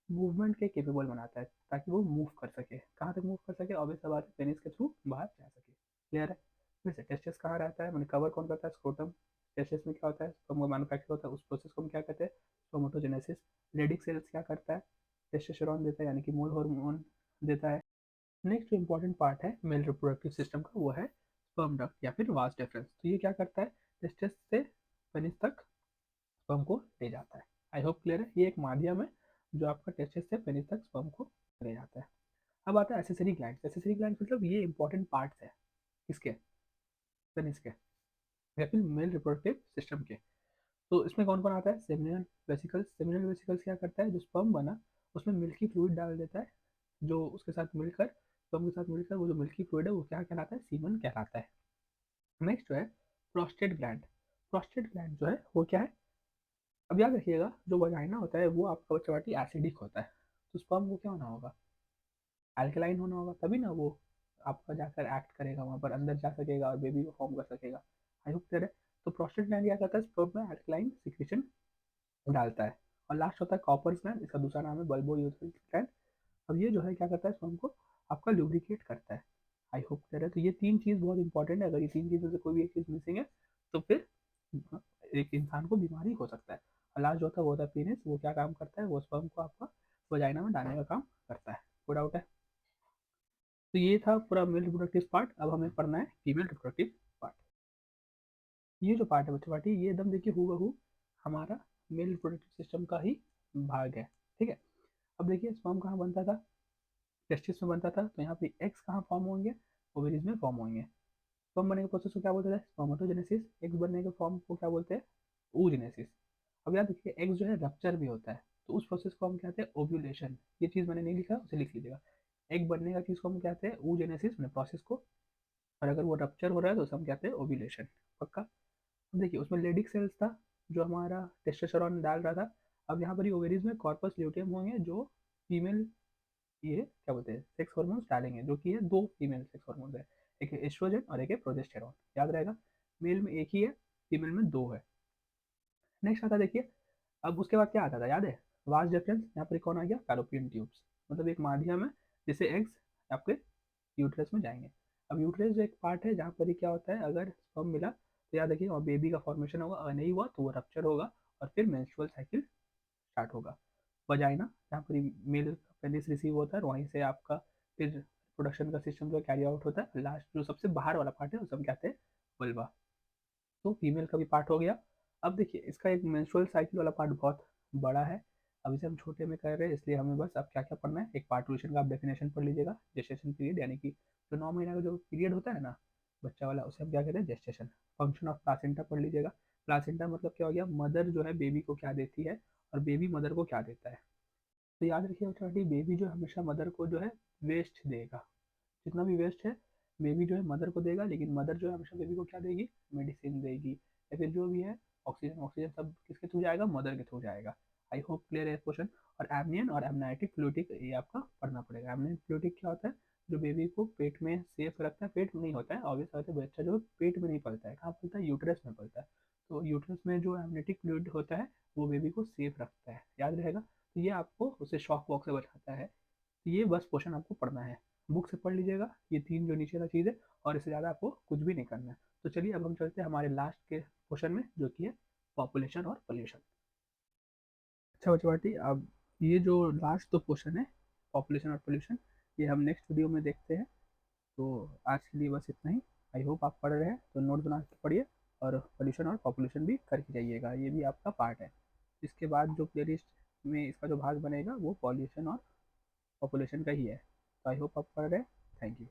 मूवमेंट के केपेबल बनाता है, ताकि वो मूव कर सके। कहाँ तक मूव कर सके? ऑब्वियस सा बात है, पेनिस के थ्रू बाहर जा सके। क्लियर है? फिर से टेस्टिस कहाँ रहता है, मैंने कवर कौन करता है? स्क्रोटम। टेस्टिस में क्या होता है? स्पर्म का मैन्युफैक्चर होता है, उस प्रोसेस को हम क्या कहते हैं? स्पर्मेटोजेनेसिस। रेडिक सेल्स क्या करता है? टेस्टोस्टेरोन देता है, यानी कि मूल हार्मोन देता है। नेक्स्ट जो इंपॉर्टेंट पार्ट है मेल रिप्रोडक्टिव सिस्टम का वो है स्पर्म डक्ट या फिर वास डिफरेंस। तो ये क्या करता है? टेस्टिस से पेनिस तक स्पर्म को ले जाता है। आई होप क्लियर है। ये एक माध्यम है जो आपका टेस्टिस से पेनिस तक स्पर्म को ले जाता है। अब आता है एसेसरी ग्लैंड। एसेसरी ग्लैंड मतलब ये इंपॉर्टेंट पार्ट्स है किसके, पेनिस के या फिर मेल रिप्रोडक्टिव सिस्टम के। तो इसमें कौन कौन आता है, सेमिनल वेसिकल्स। सेमिनल वेसिकल्स क्या करता है, जो स्पर्म बना उसमें मिल्की फ्लूइड डाल देता है, जो उसके साथ मिलकर स्पर्म के साथ मिलकर वो जो मिल्की फ्लूइड है वो क्या कहलाता है, सीमन कहलाता है। नेक्स्ट जो है प्रोस्टेट ग्लैंड। प्रोस्टेट ग्लैंड जो है वो क्या है, अब याद रखिएगा जो वजाइना होता है वो आपका बच्चा एसिडिक होता है, तो स्पर्म को क्या होना होगा, अल्कलाइन होना होगा, तभी ना वो आपका जाकर एक्ट करेगा वहां पर, अंदर जा सकेगा और बेबी को फॉर्म कर सकेगा। आई होप क्लियर है। तो प्रोस्टेट ग्लैंड क्या करता है, स्पर्म में अल्कलाइन सिक्रीशन डालता है। और लास्ट होता है कॉपर्स ग्लैंड, इसका दूसरा नाम है बल्बो ग्लैंड। अब ये जो है क्या करता है, स्पर्म को आपका लुब्रिकेट करता है। आई होप क्लियर है। तो ये तीन चीज़ बहुत इंपॉर्टेंट है, अगर ये तीन चीज़ों से कोई भी एक चीज़ मिसिंग है तो फिर एक इंसान को बीमारी हो सकता है। और लास्ट जो होता है वो होता है पीनिस, वो क्या काम करता है, वो स्पर्म को आपका वजाइना में डालने का काम करता है। कोई डाउट है। तो ये था पूरा मेल रिप्रोडक्टिव पार्ट। अब हमें पढ़ना है फीमेल रिप्रोडक्टिव पार्ट। ये जो पार्ट है बच्चे पार्टी, ये एकदम देखिए हूबहू हमारा मेल रिप्रोडक्टिव सिस्टम का ही भाग है। ठीक है। अब देखिए स्पर्म कहाँ बनता था, टेस्टिस में बनता था, तो यहाँ पे एग्स कहाँ फॉर्म होंगे, ओवरीज में फॉर्म होंगे। स्पर्म बनने के प्रोसेस को क्या बोलते हैं, स्पर्मेटोजेनेसिस। एग्स बनने के फॉर्म को क्या बोलते हैं, oogenesis। अब याद रखिए एग्स जो है रप्चर भी होता है, तो उस प्रोसेस को हम कहते हैं ओव्यूलेशन। ये चीज़ मैंने नहीं लिखा, उसे लिख लीजिएगा। एग बनने का चीज़ को हम कहते हैं oogenesis मैंने प्रोसेस को, और अगर वो रप्चर हो रहा है तो उसे हम कहते हैं ओव्यूलेशन। पक्का। अब देखिए उसमें लेडिक सेल्स था जो हमारा टेस्टोस्टेरोन डाल रहा था। अब यहाँ पर ही ओवेरीज में कॉर्पस ल्यूटियम होंगे जो फीमेल, ये क्या बोलते हैं, सेक्स हार्मोन्स डालेंगे, जो कि है दो फीमेल सेक्स हार्मोन्स है, एक है एस्ट्रोजन और एक है प्रोजेस्टेरॉन। याद रहेगा, मेल में एक ही है, फीमेल में दो है। नेक्स्ट आता है देखिए, अब उसके बाद क्या आता था याद है, वास्ट डिफरेंस। यहाँ पर कौन आ गया, फैलोपियन ट्यूब्स, मतलब एक माध्यम है जिससे एग्स आपके यूट्रस में जाएंगे। अब यूट्रस जो एक पार्ट है जहाँ पर ही क्या होता है, अगर स्पर्म मिला तो याद रखिए और बेबी का फॉर्मेशन होगा, अगर नहीं हुआ तो वो रप्चर होगा और फिर मेंस्ट्रुअल साइकिल स्टार्ट होगा। वजाइना जहाँ पर मेल पेनिस रिसीव होता है, वहीं से आपका फिर प्रोडक्शन का सिस्टम जो कैरी आउट होता है। लास्ट जो सबसे बाहर वाला पार्ट है उसे हम कहते हैं वल्वा। तो फीमेल का भी पार्ट हो गया। अब देखिए इसका एक मेंस्ट्रुअल साइकिल वाला पार्ट बहुत बड़ा है, अब इसे हम छोटे में कर रहे हैं, इसलिए हमें बस अब क्या क्या पढ़ना है, एक पार्टूशन का आप डेफिनेशन पढ़ लीजिएगा। जेस्टेशन पीरियड यानी कि जो 9 महीने का जो पीरियड होता है ना बच्चा वाला, उसे हम क्या कहते हैं, जेस्टेशन। फंक्शन ऑफ प्लासेंटा पढ़ लीजिएगा। प्लासेंटा मतलब क्या हो गया, मदर जो है बेबी को क्या देती है और बेबी मदर को क्या देता है। तो याद रखिए बच्चा बेबी जो है हमेशा मदर को जो है वेस्ट देगा, जितना भी वेस्ट है बेबी जो है मदर को देगा, लेकिन मदर जो है हमेशा बेबी को क्या देगी, मेडिसिन देगी या फिर जो भी है ऑक्सीजन। ऑक्सीजन सब किसके थ्रू जाएगा, मदर के थ्रू जाएगा। आई होप क्लियर है क्वेश्चन। और एमनियन और एमनाइटिक फ्लूइडिक ये आपका पढ़ना पड़ेगा। एमनियन फ्लूइडिक क्या होता है, जो बेबी को पेट में सेफ रखता है, पेट में नहीं होता है ऑब्वियस बात है, बच्चा जो पेट में नहीं पलता है, कहाँ पलता है, यूट्रस में पलता है। तो यूट्रस में जो एमनेटिक फ्लूइड होता है वो बेबी को सेफ रखता है, याद रहेगा। तो ये आपको उसे शॉक वॉक से बचाता है। तो ये बस क्वेश्चन आपको पढ़ना है, बुक से पढ़ लीजिएगा ये तीन जो नीचे का चीज़ है, और इससे ज़्यादा आपको कुछ भी नहीं करना है। तो चलिए अब हम चलते हैं हमारे लास्ट के क्वेश्चन में जो कि है पॉपुलेशन और पोल्यूशन। अच्छा बच्चा बाटी, अब ये जो लास्ट दो क्वेश्चन है पॉपुलेशन और पोल्यूशन, ये हम नेक्स्ट वीडियो में देखते हैं। तो आज के लिए बस इतना ही। आई होप आप पढ़ रहे हैं तो नोट बना के पढ़िए, और पोल्यूशन और पॉपुलेशन भी करके जाइएगा, ये भी आपका पार्ट है। इसके बाद जो प्लेलिस्ट में इसका जो भाग बनेगा वो पॉल्यूशन और पॉपुलेशन का ही है। तो आई होप आप पढ़ रहे हैं। Thank you.